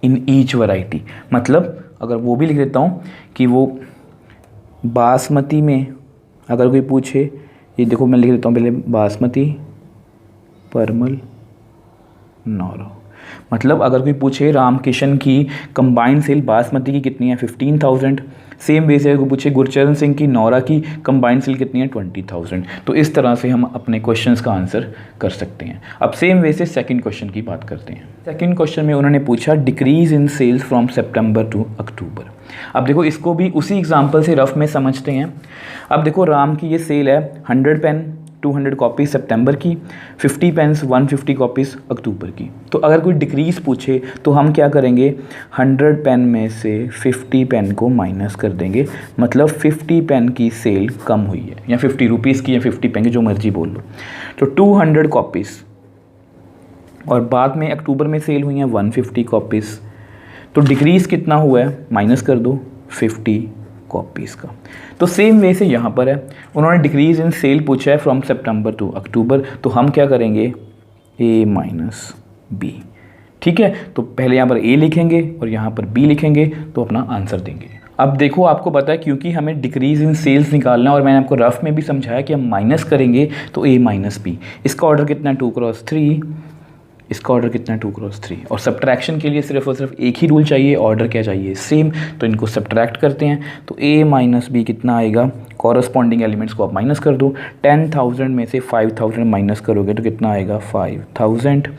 in each variety. मतलब अगर वो भी लिख देता हूँ कि वो बासमती में, अगर कोई पूछे, ये देखो मैं लिख देता हूँ पहले बासमती, परमल, नौरा। मतलब अगर कोई पूछे रामकिशन की कंबाइंड सेल बासमती की कितनी है? 15,000। सेम वे से अगर पूछे गुरचरण सिंह की नौरा की कंबाइंड सेल कितनी है? 20,000। तो इस तरह से हम अपने क्वेश्चंस का आंसर कर सकते हैं। अब सेम वे से सेकंड क्वेश्चन की बात करते हैं। सेकंड क्वेश्चन में उन्होंने पूछा decrease in sales from September to October. अब देखो इसको भी उसी एग्जाम्पल से रफ में समझते हैं। अब देखो राम की ये सेल है 100 पेन 200 कॉपीज़ सितंबर की, 50 पेन्स 150 कॉपीज़ अक्टूबर की। तो अगर कोई डिक्रीज़ पूछे तो हम क्या करेंगे? 100 पेन में से 50 पेन को माइनस कर देंगे, मतलब 50 पेन की सेल कम हुई है, या 50 रुपीज़ की या 50 पेन की, जो मर्जी बोल लो। तो 200 कॉपीज़, और बाद में अक्टूबर में सेल हुई हैं 150 कॉपीज़। तो डिक्रीज़ कितना हुआ है? माइनस कर दो 50 कॉपीज़ का। तो सेम वे से यहाँ पर है, उन्होंने डिक्रीज इन सेल पूछा है फ्रॉम सितंबर टू अक्टूबर, तो हम क्या करेंगे? A minus B. ठीक है, तो पहले यहाँ पर A लिखेंगे और यहाँ पर B लिखेंगे, तो अपना आंसर देंगे। अब देखो आपको पता है, क्योंकि हमें डिक्रीज इन सेल्स निकालना है, और मैंने आपको रफ में भी समझाया कि हम माइनस करेंगे तो A माइनस बी। इसका ऑर्डर कितना है? 2x3। इसका ऑर्डर कितना है? 2x3। और सब्ट्रैक्शन के लिए सिर्फ और सिर्फ एक ही रूल चाहिए, ऑर्डर क्या चाहिए? सेम। तो इनको सब्ट्रैक्ट करते हैं, तो A माइनस बी कितना आएगा? कॉरस्पॉन्डिंग एलिमेंट्स को आप माइनस कर दो। 10,000 में से 5,000 माइनस करोगे तो कितना आएगा? 5,000।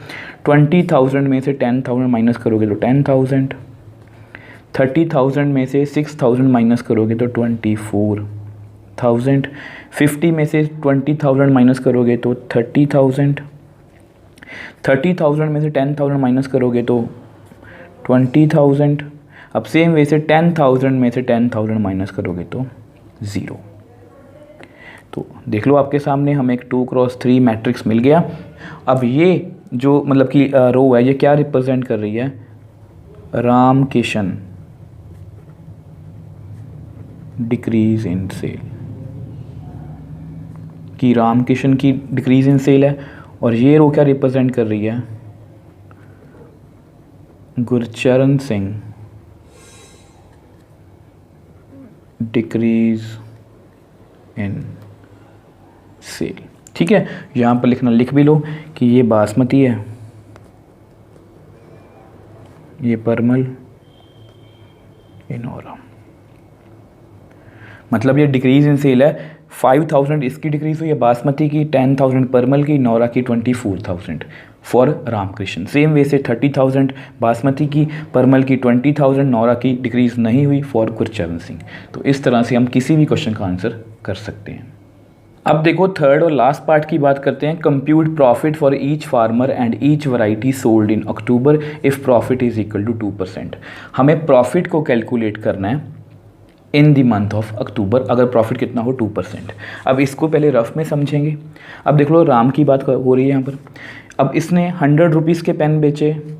20,000 में से 10,000 माइनस करोगे तो 10,000। 30,000 में से 6,000 माइनस करोगे तो 24,000। 50 में से 20,000 माइनस करोगे तो 30,000। 30,000 में से 10,000 माइनस करोगे तो 20,000। अब सेम वे से 10,000 में से 10,000 माइनस करोगे तो 0। तो देख लो आपके सामने हमें एक 2x3 मैट्रिक्स मिल गया। अब ये जो मतलब कि रो है, ये क्या रिप्रेजेंट कर रही है? Ram Kishan decrease in sale, कि राम किशन की डिक्रीज इन सेल है। और ये रो क्या रिप्रेजेंट कर रही है? Gurcharan Singh decrease in sale. ठीक है, यहाँ पर लिख भी लो कि ये बासमती है, ये परमल, ये नौरा। मतलब ये डिक्रीज इन सेल है। 5,000 इसकी डिक्रीज हुई है बासमती की, 10,000 परमल की, नौरा की 24,000 फॉर रामकृष्ण। सेम वे से 30,000 बासमती की, परमल की 20,000, नौरा की डिक्रीज नहीं हुई फॉर गुरचरण सिंह। तो इस तरह से हम किसी भी क्वेश्चन का आंसर कर सकते हैं। अब देखो थर्ड और लास्ट पार्ट की बात करते हैं। Compute profit for each farmer and each variety sold in October if profit is equal to 2%। हमें प्रॉफिट को कैलकुलेट करना है in the month of October, अगर प्रॉफिट कितना हो 2%। अब इसको पहले रफ में समझेंगे। अब देख लो राम की बात हो रही है यहाँ पर। अब इसने 100 रुपीज़ के पेन बेचे,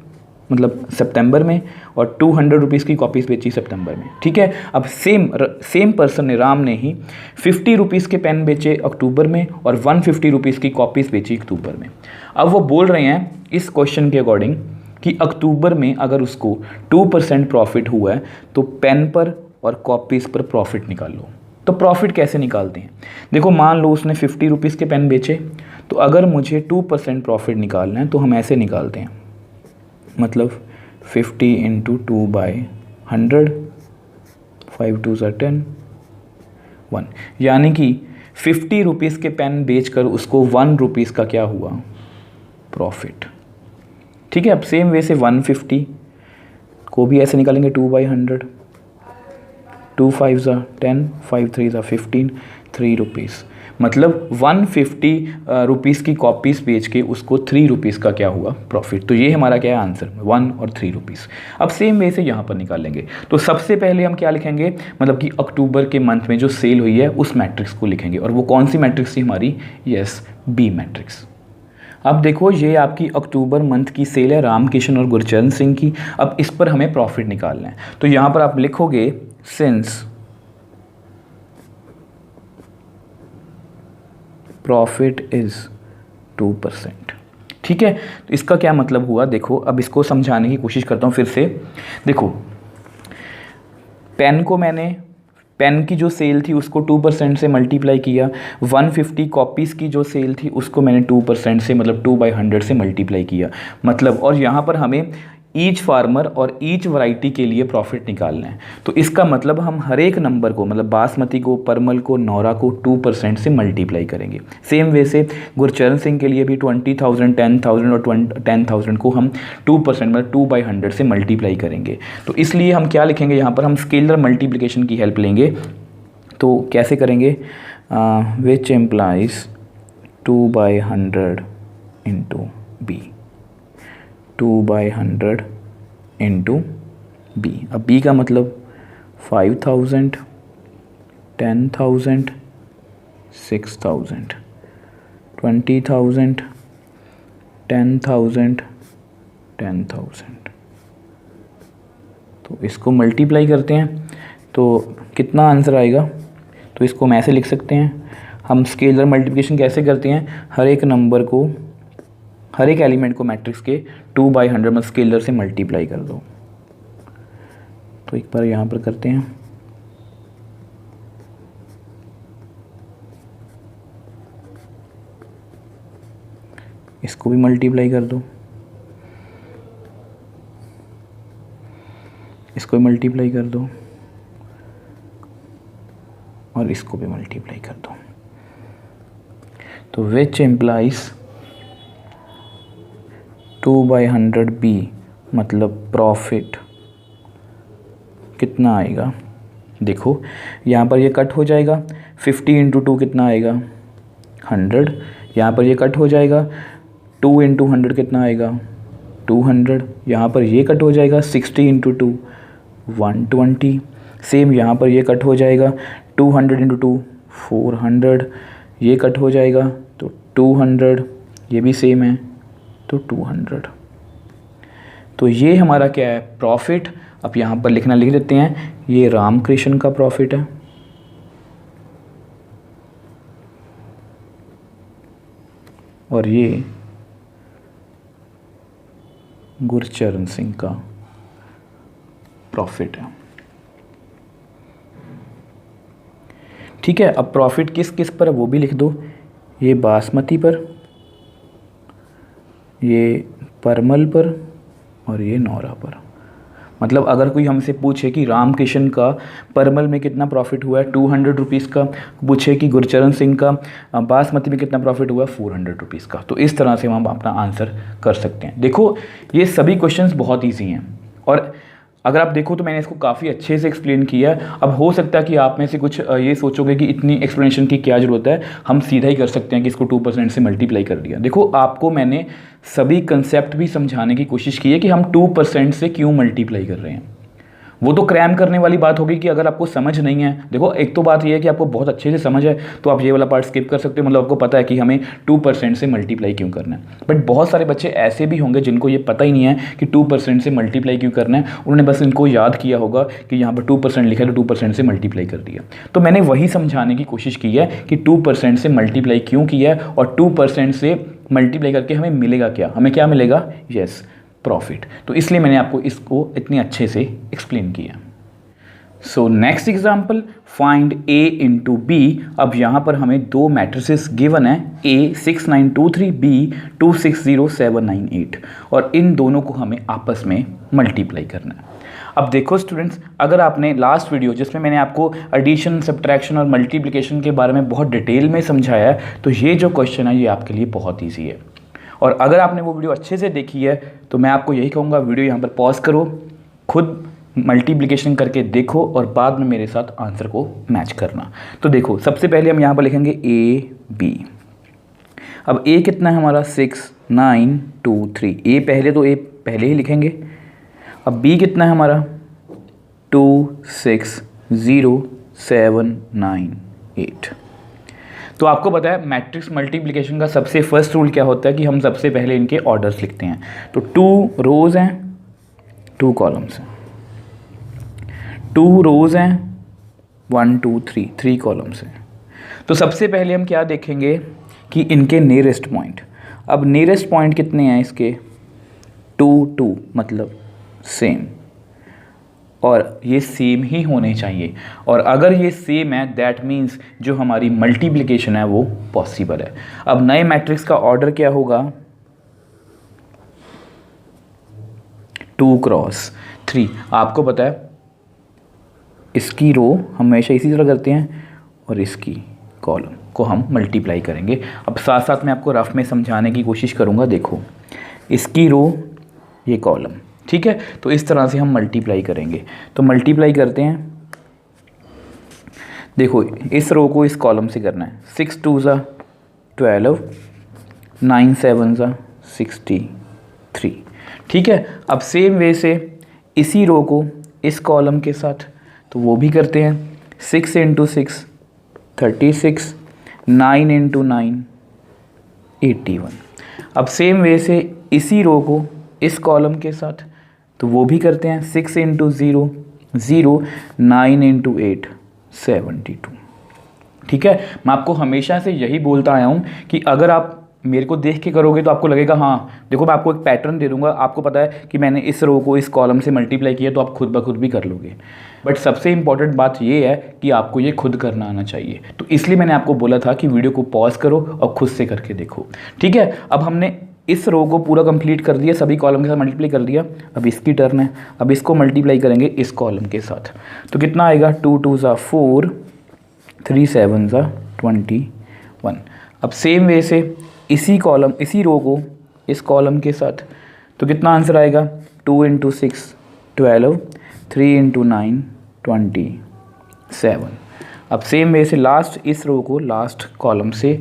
मतलब सितंबर में, और 200 रुपीज़ की कॉपीज़ बेची सितंबर में। ठीक है, अब सेम पर्सन ने, राम ने ही 50 रुपीज़ के पेन बेचे अक्टूबर में और 150 रुपीज़ की कॉपीज़ बेची अक्टूबर में। अब वो बोल रहे हैं इस क्वेश्चन के अकॉर्डिंग कि अक्टूबर में अगर उसको 2% प्रॉफिट हुआ है तो पेन पर और कॉपीज़ पर प्रॉफिट निकाल लो। तो प्रॉफिट कैसे निकालते हैं? देखो, मान लो उसने 50 रुपीज़ के पेन बेचे, तो अगर मुझे 2% प्रॉफिट निकालना है तो हम ऐसे निकालते हैं, मतलब 50 इंटू 2/100, 5 2 10, 1, यानी कि 50 रुपीज़ के पेन बेचकर उसको 1 रुपीज़ का क्या हुआ? प्रॉफिट। ठीक है, अब सेम वे से 150 को भी ऐसे निकालेंगे 2/100, 2 5 10, 5 3 15, 3 रुपीज़, मतलब 150 रुपीज़ की कॉपीज़ बेच के उसको 3 रुपीज़ का क्या हुआ? प्रॉफिट। तो ये हमारा क्या है आंसर, 1 और 3 रुपीज़। अब सेम वे से यहाँ पर निकालेंगे, तो सबसे पहले हम क्या लिखेंगे, मतलब कि अक्टूबर के मंथ में जो सेल हुई है उस मैट्रिक्स को लिखेंगे, और वो कौन सी मैट्रिक्स थी हमारी? Yes, B matrix. अब देखो, ये आपकी अक्टूबर मंथ की सेल है रामकिशन और गुरचरण सिंह की। अब इस पर हमें प्रॉफिट निकालना है, तो यहाँ पर आप लिखोगे सिंस प्रॉफिट इज 2%। ठीक है, तो इसका क्या मतलब हुआ? देखो, अब इसको समझाने की कोशिश करता हूँ फिर से। देखो, पेन की जो सेल थी उसको 2% से मल्टीप्लाई किया, 150 कॉपीज़ की जो सेल थी उसको मैंने 2% से, मतलब 2/100 से मल्टीप्लाई किया, मतलब, और यहाँ पर हमें ईच फार्मर और ईच वैरायटी के लिए प्रॉफिट निकालना है। तो इसका मतलब हम हर एक नंबर को, मतलब बासमती को, परमल को, नौरा को 2% से मल्टीप्लाई करेंगे। सेम वे से गुरचरण सिंह के लिए भी 20,000, 10,000 और 10,000 को हम 2%, मतलब 2/100 से मल्टीप्लाई करेंगे। तो इसलिए हम क्या लिखेंगे यहाँ पर? हम स्केलर मल्टीप्लिकेशन की हेल्प लेंगे। तो कैसे करेंगे? Which implies 2/100 into B, 2/100 into B. अब बी का मतलब 5,000, 10,000, 6,000, 20,000, 10,000, 10,000। तो इसको मल्टीप्लाई करते हैं तो कितना आंसर आएगा? तो इसको हम ऐसे लिख सकते हैं, हम स्केलर मल्टीप्लिकेशन कैसे करते हैं? हर एक नंबर को, हर एक एलिमेंट को मैट्रिक्स के 2/100 में स्केलर से मल्टीप्लाई कर दो। तो एक बार यहाँ पर करते हैं, इसको भी मल्टीप्लाई कर दो, इसको भी मल्टीप्लाई कर दो, और इसको भी मल्टीप्लाई कर दो। तो विच एम्प्लाइज 2/100 बी, मतलब प्रॉफिट कितना आएगा? देखो, यहाँ पर ये कट हो जाएगा, 50 इंटू 2 कितना आएगा? 100। यहाँ पर ये कट हो जाएगा, 2 इंटू 100 कितना आएगा? 200। यहाँ पर ये कट हो जाएगा, 60 इंटू 2 120। सेम यहाँ पर ये कट हो जाएगा, 200 इंटू 2 400। ये कट हो जाएगा तो 200, ये भी सेम है तो 200। तो ये हमारा क्या है? प्रॉफिट। अब यहाँ पर लिख देते हैं, ये रामकृष्ण का प्रॉफिट है, और ये गुरचरण सिंह का प्रॉफिट है। ठीक है, अब प्रॉफिट किस किस पर है वो भी लिख दो। ये बासमती पर, ये परमल पर, और ये नौरा पर। मतलब अगर कोई हमसे पूछे कि रामकिशन का परमल में कितना प्रॉफिट हुआ है 200 रुपीज़ का, पूछे कि गुरचरण सिंह का बासमती में कितना प्रॉफिट हुआ 400 रुपीज़ का, तो इस तरह से हम अपना आंसर कर सकते हैं। देखो, ये सभी क्वेश्चंस बहुत ईजी हैं, और अगर आप देखो तो मैंने इसको काफ़ी अच्छे से एक्सप्लेन किया है। अब हो सकता है कि आप में से कुछ ये सोचोगे कि इतनी एक्सप्लेनेशन की क्या ज़रूरत है, हम सीधा ही कर सकते हैं कि इसको 2% से मल्टीप्लाई कर दिया। देखो, आपको मैंने सभी कंसेप्ट भी समझाने की कोशिश की है कि हम 2% से क्यों मल्टीप्लाई कर रहे हैं। वो तो क्रैम करने वाली बात होगी कि अगर आपको समझ नहीं है, देखो एक तो बात ये है कि आपको बहुत अच्छे से समझ है तो आप ये वाला पार्ट स्किप कर सकते हो, मतलब आपको पता है कि हमें 2% से मल्टीप्लाई क्यों करना है। बट बहुत सारे बच्चे ऐसे भी होंगे जिनको ये पता ही नहीं है कि 2% से मल्टीप्लाई क्यों करना है, उन्होंने बस इनको याद किया होगा कि यहाँ पर 2% लिखा है तो 2% से मल्टीप्लाई कर दिया। तो मैंने वही समझाने की कोशिश की है कि 2% से मल्टीप्लाई क्यों किया है और 2% से मल्टीप्लाई करके हमें मिलेगा क्या, हमें क्या मिलेगा, यस प्रॉफिट। तो इसलिए मैंने आपको इसको इतने अच्छे से एक्सप्लेन किया। सो next example, find A into B। अब यहाँ पर हमें दो मैट्रिसेस गिवन है, A 6923, B 260798 और इन दोनों को हमें आपस में मल्टीप्लाई करना है। अब देखो स्टूडेंट्स, अगर आपने लास्ट वीडियो जिसमें मैंने आपको एडिशन, सब्ट्रैक्शन और मल्टीप्लिकेशन के बारे में बहुत डिटेल में समझाया है, तो ये जो क्वेश्चन है ये आपके लिए बहुत ईजी है। और अगर आपने वो वीडियो अच्छे से देखी है तो मैं आपको यही कहूँगा, वीडियो यहाँ पर पॉज करो, खुद मल्टीप्लिकेशन करके देखो और बाद में मेरे साथ आंसर को मैच करना। तो देखो सबसे पहले हम यहाँ पर लिखेंगे AB। अब A कितना है हमारा 6923, A पहले तो A पहले ही लिखेंगे। अब B कितना है हमारा 260798। तो आपको पता है मैट्रिक्स मल्टीप्लिकेशन का सबसे फर्स्ट रूल क्या होता है कि हम सबसे पहले इनके ऑर्डर्स लिखते हैं। तो 2 रोज़ हैं 2 कॉलम्स हैं, 2 रोज़ हैं 1 2 3 3 कॉलम्स हैं। तो सबसे पहले हम क्या देखेंगे कि इनके नियरेस्ट पॉइंट। अब नियरेस्ट पॉइंट कितने हैं इसके 2 2, मतलब सेम, और ये सेम ही होने चाहिए। और अगर ये सेम है दैट मीन्स जो हमारी मल्टीप्लिकेशन है वो पॉसिबल है। अब नए मैट्रिक्स का ऑर्डर क्या होगा 2 क्रॉस 3। आपको पता है इसकी रो हमेशा इसी तरह करते हैं और इसकी कॉलम को हम मल्टीप्लाई करेंगे। अब साथ साथ मैं आपको रफ में समझाने की कोशिश करूँगा। देखो इसकी रो ये कॉलम, ठीक है, तो इस तरह से हम मल्टीप्लाई करेंगे। तो मल्टीप्लाई करते हैं, देखो इस रो को इस कॉलम से करना है। 6 2 ज़ा 12, 9 7 ज़ा 63, ठीक है। अब सेम वे से इसी रो को इस कॉलम के साथ तो वो भी करते हैं। 6 इंटू 6 36, 9 इंटू 9 81। अब सेम वे से इसी रो को इस कॉलम के साथ तो वो भी करते हैं। 6 इंटू 0 0, 9 इंटू 8 72, ठीक है। मैं आपको हमेशा से यही बोलता आया हूँ कि अगर आप मेरे को देख के करोगे तो आपको लगेगा हाँ, देखो मैं आपको एक पैटर्न दे दूंगा, आपको पता है कि मैंने इस रो को इस कॉलम से मल्टीप्लाई किया, तो आप खुद ब खुद भी कर लोगे। बट सबसे इंपॉर्टेंट बात ये है कि आपको ये खुद करना आना चाहिए। तो इसलिए मैंने आपको बोला था कि वीडियो को पॉज करो और खुद से करके देखो, ठीक है। अब हमने इस रो को पूरा कंप्लीट कर दिया, सभी कॉलम के साथ मल्टीप्लाई कर दिया। अब इसकी टर्न है, अब इसको मल्टीप्लाई करेंगे इस कॉलम के साथ। तो कितना आएगा 2 2 ज़ा 4, 3 7 ज़ा 21। अब सेम वे से इसी कॉलम इसी रो को इस कॉलम के साथ तो कितना आंसर आएगा 2 इंटू 6 12, 3 इंटू 9 27। अब सेम वे से लास्ट इस रो को लास्ट कॉलम से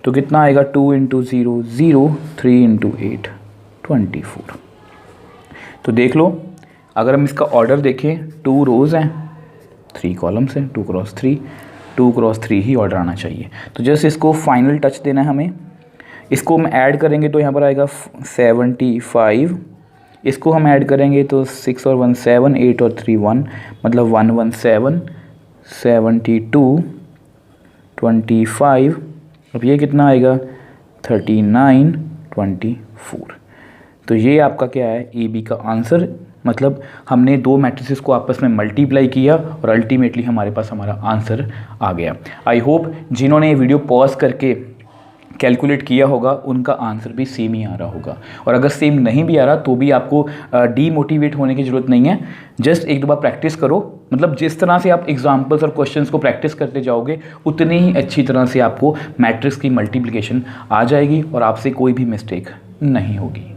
तो कितना आएगा 2 इंटू 0 0, 3 इंटू 8 24। तो देख लो अगर हम इसका ऑर्डर देखें, 2 रोज़ हैं 3 कॉलम्स हैं, 2 क्रॉस 3, 2 क्रॉस 3 ही ऑर्डर आना चाहिए। तो जस्ट इसको फाइनल टच देना है हमें। इसको हम ऐड करेंगे तो यहाँ पर आएगा 75, इसको हम ऐड करेंगे तो 6 और 1 7, 8 और 3 1, मतलब 117, 72, 25। अब ये कितना आएगा 39, 24। तो ये आपका क्या है AB का आंसर। मतलब हमने दो मैट्रिसेस को आपस में मल्टीप्लाई किया और अल्टीमेटली हमारे पास हमारा आंसर आ गया। आई होप जिन्होंने ये वीडियो पॉज करके कैलकुलेट किया होगा उनका आंसर भी सेम ही आ रहा होगा। और अगर सेम नहीं भी आ रहा तो भी आपको डीमोटिवेट होने की ज़रूरत नहीं है। जस्ट एक दो बार प्रैक्टिस करो, मतलब जिस तरह से आप एग्जाम्पल्स और क्वेश्चंस को प्रैक्टिस करते जाओगे उतनी ही अच्छी तरह से आपको मैट्रिक्स की मल्टीप्लिकेशन आ जाएगी और आपसे कोई भी मिस्टेक नहीं होगी।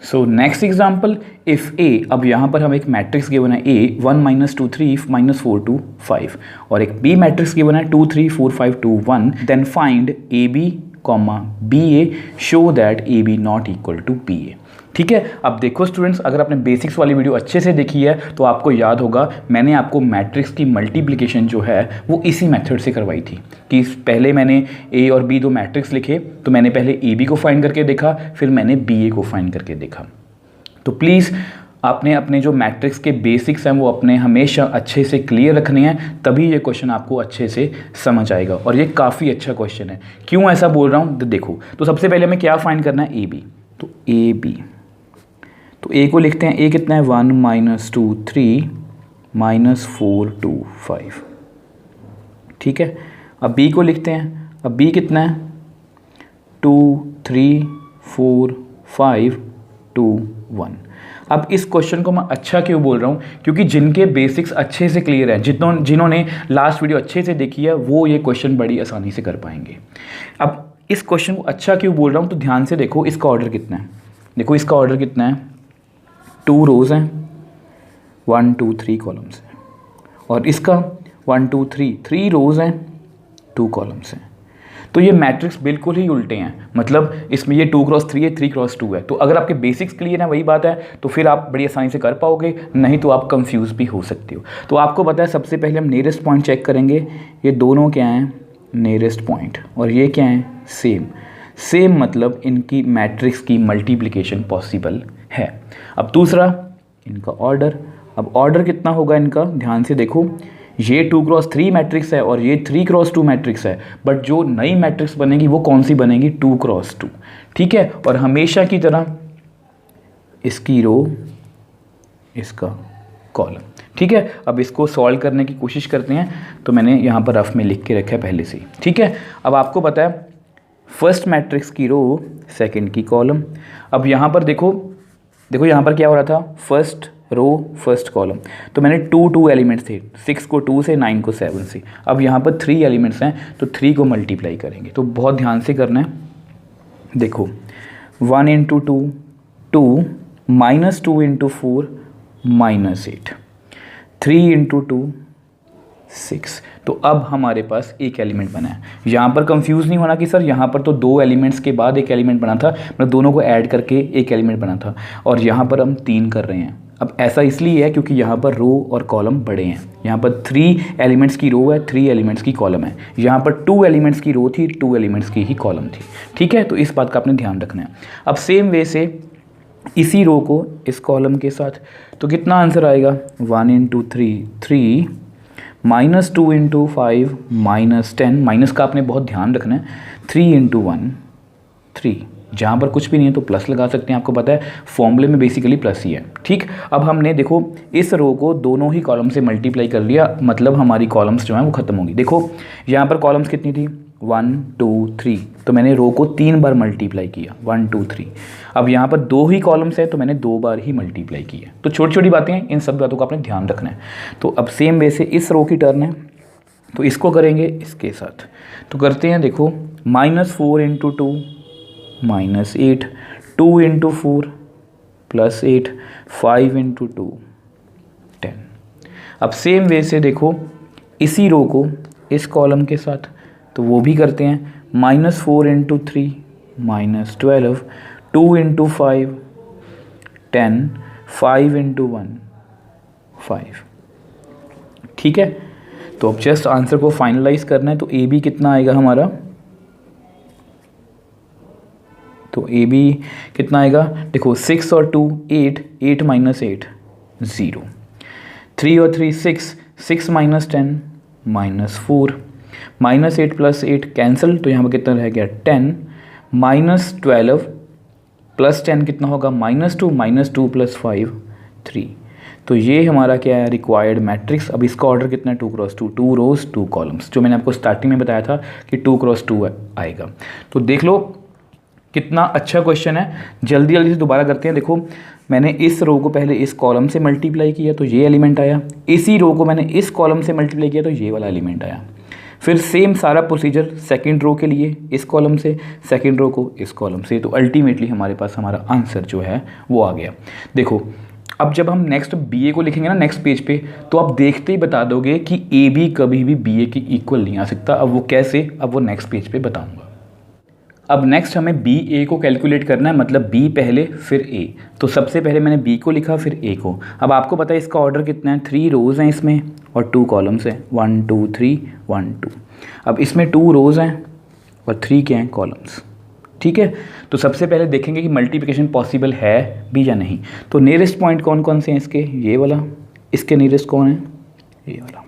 सो नेक्स्ट एग्जाम्पल, इफ़ ए, अब यहाँ पर हम एक मैट्रिक्स गिवन है A 1 -2 3 -4 2 5 और एक B मैट्रिक्स गिवन है 2 3 4 5 2 1, then find AB, BA show that AB not equal to BA। ठीक है। अब देखो स्टूडेंट्स, अगर आपने बेसिक्स वाली वीडियो अच्छे से देखी है तो आपको याद होगा मैंने आपको मैट्रिक्स की मल्टीप्लिकेशन जो है वो इसी मेथड से करवाई थी कि पहले मैंने ए और बी दो मैट्रिक्स लिखे, तो मैंने पहले ए बी को फाइंड करके देखा, फिर मैंने बी ए को फाइंड करके देखा। तो प्लीज़ आपने अपने जो मैट्रिक्स के बेसिक्स हैं वो अपने हमेशा अच्छे से क्लियर रखने हैं, तभी ये क्वेश्चन आपको अच्छे से समझ आएगा। और ये काफ़ी अच्छा क्वेश्चन है। क्यों ऐसा बोल रहा हूँ तो देखो, तो सबसे पहले हमें क्या फाइंड करना है, ए बी। तो ए बी, तो ए को लिखते हैं, ए कितना है 1 - 2 3 - 4 2 5, ठीक है। अब बी को लिखते हैं, अब बी कितना है 2 3 4 5 2 1। अब इस क्वेश्चन को मैं अच्छा क्यों बोल रहा हूँ, क्योंकि जिनके बेसिक्स अच्छे से क्लियर हैं, जिन्होंने लास्ट वीडियो अच्छे से देखी है, वो ये क्वेश्चन बड़ी आसानी से कर पाएंगे। अब इस क्वेश्चन को अच्छा क्यों बोल रहा हूँ, तो ध्यान से देखो इसका ऑर्डर कितना है। देखो इसका ऑर्डर कितना है, 2 रोज़ हैं, 1 2 3 कॉलम्स हैं, और इसका 1 2 3 रोज़ हैं, 2 कॉलम्स हैं। तो ये मैट्रिक्स बिल्कुल ही उल्टे हैं, मतलब इसमें ये 2 क्रॉस 3 है, 3 क्रॉस 2 है। तो अगर आपके बेसिक्स क्लियर है, वही बात है, तो फिर आप बड़ी आसानी से कर पाओगे, नहीं तो आप कंफ्यूज भी हो सकते हो। तो आपको पता है सबसे पहले हम नियरेस्ट पॉइंट चेक करेंगे। ये दोनों क्या हैं, नियरेस्ट पॉइंट, और ये क्या हैं, सेम मतलब इनकी मैट्रिक्स की मल्टीप्लिकेशन पॉसिबल है। अब दूसरा इनका ऑर्डर, अब ऑर्डर कितना होगा इनका, ध्यान से देखो, ये 2 क्रॉस 3 मैट्रिक्स है और ये 3 क्रॉस 2 मैट्रिक्स है, बट जो नई मैट्रिक्स बनेगी वो कौन सी बनेगी, 2 क्रॉस 2, ठीक है। और हमेशा की तरह इसकी रो, इसका कॉलम, ठीक है। अब इसको सॉल्व करने की कोशिश करते हैं, तो मैंने यहाँ पर रफ में लिख के रखा है पहले से ही, ठीक है। अब आपको पता है फर्स्ट मैट्रिक्स की रो, सेकंड की कॉलम। अब यहाँ पर देखो यहाँ पर क्या हो रहा था, फर्स्ट रो फर्स्ट कॉलम, तो मैंने 2 एलिमेंट्स थे, 6 को 2 से, 9 को 7 से। अब यहाँ पर 3 एलिमेंट्स हैं, तो 3 को मल्टीप्लाई करेंगे, तो बहुत ध्यान से करना है। देखो 1 × 2 2 -2 × 4 -8, 3 × 2 6। तो अब हमारे पास एक एलिमेंट बना है। यहाँ पर कंफ्यूज नहीं होना कि सर यहाँ पर तो 2 एलिमेंट्स के बाद एक एलिमेंट बना था, मतलब दोनों को ऐड करके एक एलिमेंट बना था, और यहाँ पर हम 3 कर रहे हैं। अब ऐसा इसलिए है क्योंकि यहाँ पर रो और कॉलम बड़े हैं। यहाँ पर 3 एलिमेंट्स की रो है, 3 एलिमेंट्स की कॉलम है। यहाँ पर 2 एलिमेंट्स की रो थी, 2 एलिमेंट्स की ही कॉलम थी, ठीक है। तो इस बात का आपने ध्यान रखना है। अब सेम वे से इसी रो को इस कॉलम के साथ, तो कितना आंसर आएगा, 1 × 3 3 -2 × 5 -10, माइनस का आपने बहुत ध्यान रखना है, 3 × 1 3, जहाँ पर कुछ भी नहीं है तो प्लस लगा सकते हैं, आपको पता है फॉर्मूले में बेसिकली प्लस ही है, ठीक। अब हमने देखो इस रो को दोनों ही कॉलम से मल्टीप्लाई कर लिया, मतलब हमारी कॉलम्स जो हैं वो ख़त्म होगी। देखो यहाँ पर कॉलम्स कितनी थी, 1 2 3, तो मैंने रो को 3 बार मल्टीप्लाई किया, 1 2 3। अब यहाँ पर 2 ही कॉलम्स है, तो मैंने 2 बार ही मल्टीप्लाई किया। तो छोटी छोटी बातें हैं, इन सब बातों का आपने ध्यान रखना है। तो अब सेम वे से इस रो की टर्न है, तो इसको करेंगे इसके साथ, तो करते हैं। देखो -4 × 2 -8, 2 × 4 +8, 5 × 2 10। अब सेम वे से देखो इसी रो को इस कॉलम के साथ, तो वो भी करते हैं, -4 × 3 -12, 2 × 5 10, 5 × 1 5, ठीक है। तो अब जस्ट आंसर को फाइनलाइज करना है, तो ए बी कितना आएगा हमारा, तो ए बी कितना आएगा, देखो 6 और 2 8, 8 - 8 0, 3 और 3 6, 6 - 10 -4, -8 + 8 कैंसिल, तो यहाँ पर कितना रह गया 10, -12 + 10 कितना होगा, -2, -2 + 5 3। तो ये हमारा क्या है, रिक्वायर्ड मैट्रिक्स। अब इसका ऑर्डर कितना है, 2 क्रॉस 2, 2 रोज 2 कॉलम्स, जो मैंने आपको स्टार्टिंग में बताया था कि 2 क्रॉस 2 आएगा। तो देख लो कितना अच्छा क्वेश्चन है। जल्दी जल्दी से दोबारा करते हैं। देखो मैंने इस रो को पहले इस कॉलम से मल्टीप्लाई किया तो ये एलिमेंट आया, इसी रो को मैंने इस कॉलम से मल्टीप्लाई किया तो ये वाला एलिमेंट आया। फिर सेम सारा प्रोसीजर सेकंड रो के लिए, इस कॉलम से, सेकंड रो को इस कॉलम से, तो अल्टीमेटली हमारे पास हमारा आंसर जो है वो आ गया। देखो अब जब हम नेक्स्ट बी ए को लिखेंगे ना नेक्स्ट पेज पे, तो आप देखते ही बता दोगे कि ए बी कभी भी बी ए की इक्वल नहीं आ सकता। अब वो कैसे, अब वो नेक्स्ट पेज पे बताऊंगा। अब नेक्स्ट हमें बी ए को कैलकुलेट करना है, मतलब बी पहले फिर ए। तो सबसे पहले मैंने बी को लिखा फिर ए को। अब आपको पता है इसका ऑर्डर कितना है, 3 रोज़ हैं इसमें और 2 कॉलम्स हैं, 1 2 3 1 2। अब इसमें 2 रोज़ हैं और 3 क्या हैं, कॉलम्स। ठीक है, तो सबसे पहले देखेंगे कि मल्टीप्लिकेशन पॉसिबल है भी या नहीं। तो नियरेस्ट पॉइंट कौन कौन से हैं इसके, ये वाला, इसके नियरेस्ट कौन है, ये वाला।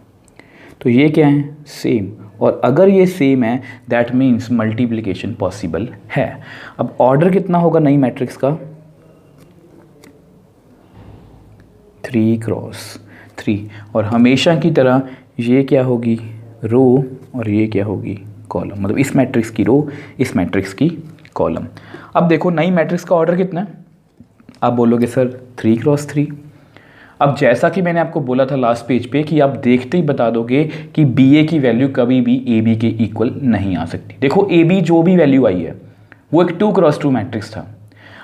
तो ये क्या है, सेम, और अगर ये सेम है दैट मीन्स मल्टीप्लिकेशन पॉसिबल है। अब ऑर्डर कितना होगा नई मैट्रिक्स का, 3 क्रॉस 3, और हमेशा की तरह ये क्या होगी, रो, और ये क्या होगी, कॉलम। मतलब इस मैट्रिक्स की रो, इस मैट्रिक्स की कॉलम। अब देखो नई मैट्रिक्स का ऑर्डर कितना है, आप बोलोगे सर 3 क्रॉस 3। अब जैसा कि मैंने आपको बोला था लास्ट पेज पे कि आप देखते ही बता दोगे कि बी ए की वैल्यू कभी भी ए बी के इक्वल नहीं आ सकती। देखो ए बी जो भी वैल्यू आई है वो एक 2 क्रॉस 2 मैट्रिक्स था।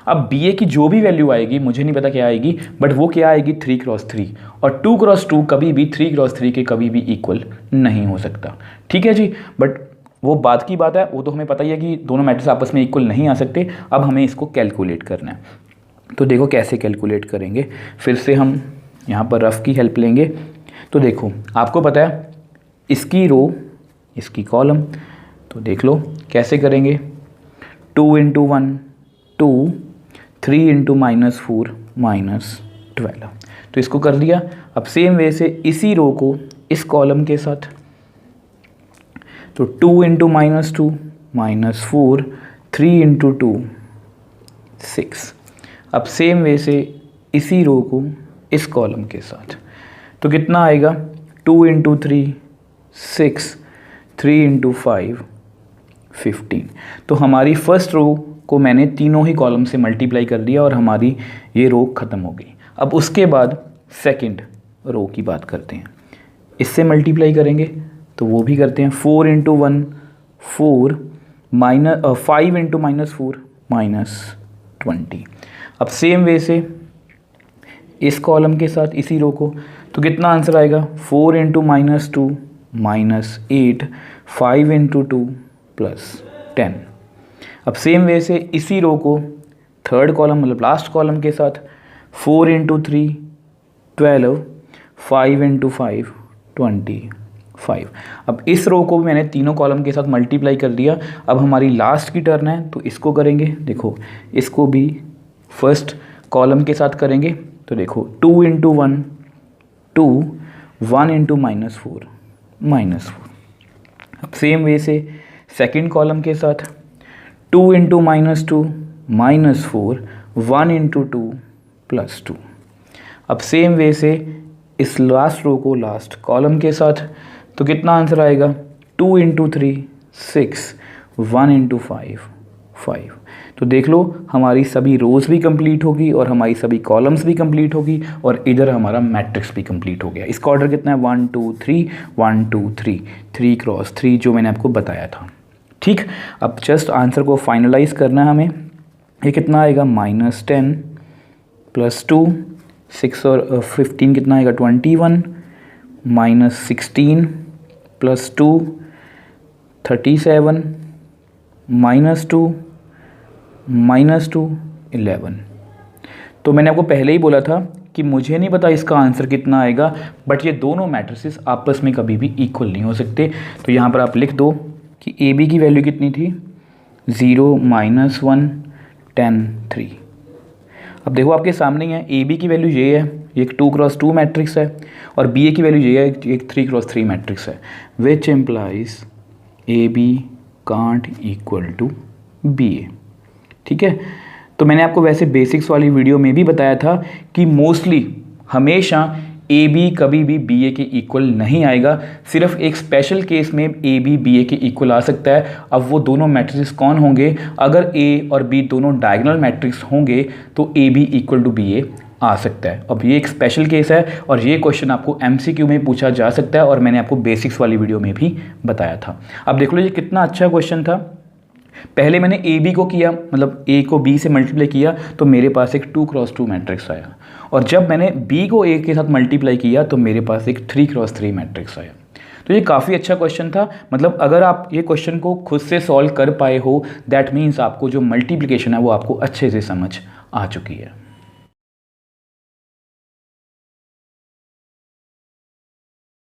अब बी ए की जो भी वैल्यू आएगी, मुझे नहीं पता क्या आएगी, बट वो क्या आएगी, 3 क्रॉस 3, और 2 क्रॉस 2 कभी भी 3 क्रॉस 3 के कभी भी इक्वल नहीं हो सकता। ठीक है जी, बट वो बात की बात है, वो तो हमें पता ही है कि दोनों मैट्रिक्स आपस में इक्वल नहीं आ सकते। अब हमें इसको कैलकुलेट करना है, तो देखो कैसे कैलकुलेट करेंगे। फिर से हम यहाँ पर रफ की हेल्प लेंगे। तो देखो आपको पता है इसकी रो, इसकी कॉलम, तो देख लो कैसे करेंगे। 2 × 1 2, 3 × -4 -12, तो इसको कर दिया। अब सेम वे से इसी रो को इस कॉलम के साथ, तो 2 × -2 -4, 3 × 2 6। अब सेम वे से इसी रो को इस कॉलम के साथ, तो कितना आएगा, 2 × 3 6, 3 × 5 15। तो हमारी फर्स्ट रो को मैंने तीनों ही कॉलम से मल्टीप्लाई कर दिया और हमारी ये रो ख़त्म हो गई। अब उसके बाद सेकंड रो की बात करते हैं, इससे मल्टीप्लाई करेंगे, तो वो भी करते हैं। 4 × 1 4 5 × -4 -20। अब सेम वे से इस कॉलम के साथ इसी रो को, तो कितना आंसर आएगा, 4 × -2 -8, 5 × 2 +10। अब सेम वे से इसी रो को थर्ड कॉलम मतलब लास्ट कॉलम के साथ, 4 × 3 12, 5 × 5 25। अब इस रो को भी मैंने तीनों कॉलम के साथ मल्टीप्लाई कर दिया। अब हमारी लास्ट की टर्न है, तो इसको करेंगे। देखो इसको भी फर्स्ट कॉलम के साथ करेंगे, तो देखो 2 × 1 2, 1 × -4 -4। अब सेम वे से सेकंड कॉलम के साथ 2 × -2 -4, 1 × 2 +2। अब सेम वे से इस लास्ट रो को लास्ट कॉलम के साथ, तो कितना आंसर आएगा, 2 × 3 6, 1 × 5 5। तो देख लो हमारी सभी रोज़ भी कंप्लीट होगी और हमारी सभी कॉलम्स भी कंप्लीट होगी और इधर हमारा मैट्रिक्स भी कंप्लीट हो गया। इसका ऑर्डर कितना है, 1 2 3 1 2 3, 3 क्रॉस 3 जो मैंने आपको बताया था। ठीक, अब जस्ट आंसर को फाइनलाइज करना है हमें। ये कितना आएगा, -10 +2 6 और 15 कितना आएगा, 21 -16 +2 37 -2 -2 11। तो मैंने आपको पहले ही बोला था कि मुझे नहीं पता इसका आंसर कितना आएगा, बट ये दोनों मैट्रिसेस आपस में कभी भी इक्वल नहीं हो सकते। तो यहाँ पर आप लिख दो कि ए बी की वैल्यू कितनी थी, 0 -1 10 3। अब देखो आपके सामने ही है, ए बी की वैल्यू ये है, ये एक 2 क्रॉस 2 मैट्रिक्स है, और बी ए की वैल्यू ये है, एक 3 क्रॉस 3 मैट्रिक्स है, which implies A B can't equal to B A. ठीक है, तो मैंने आपको वैसे बेसिक्स वाली वीडियो में भी बताया था कि मोस्टली हमेशा ए बी कभी भी बी ए के इक्वल नहीं आएगा, सिर्फ एक स्पेशल केस में ए बी बी ए के इक्वल आ सकता है। अब वो दोनों मैट्रिक्स कौन होंगे, अगर ए और बी दोनों डायगोनल मैट्रिक्स होंगे तो A B equal to B A आ सकता है। अब ये एक स्पेशल केस है और ये क्वेश्चन आपको एमसीक्यू में पूछा जा सकता है और मैंने आपको बेसिक्स वाली वीडियो में भी बताया था। अब देख लो ये कितना अच्छा क्वेश्चन था। पहले मैंने ए बी को किया, मतलब ए को बी से मल्टीप्लाई किया तो मेरे पास एक 2 क्रॉस 2 मैट्रिक्स आया, और जब मैंने बी को ए के साथ मल्टीप्लाई किया तो मेरे पास एक 3 क्रॉस 3 मैट्रिक्स आया। तो ये काफ़ी अच्छा क्वेश्चन था। मतलब अगर आप ये क्वेश्चन को खुद से सॉल्व कर पाए हो, दैट मीन्स आपको जो मल्टीप्लिकेशन है वो आपको अच्छे से समझ आ चुकी है।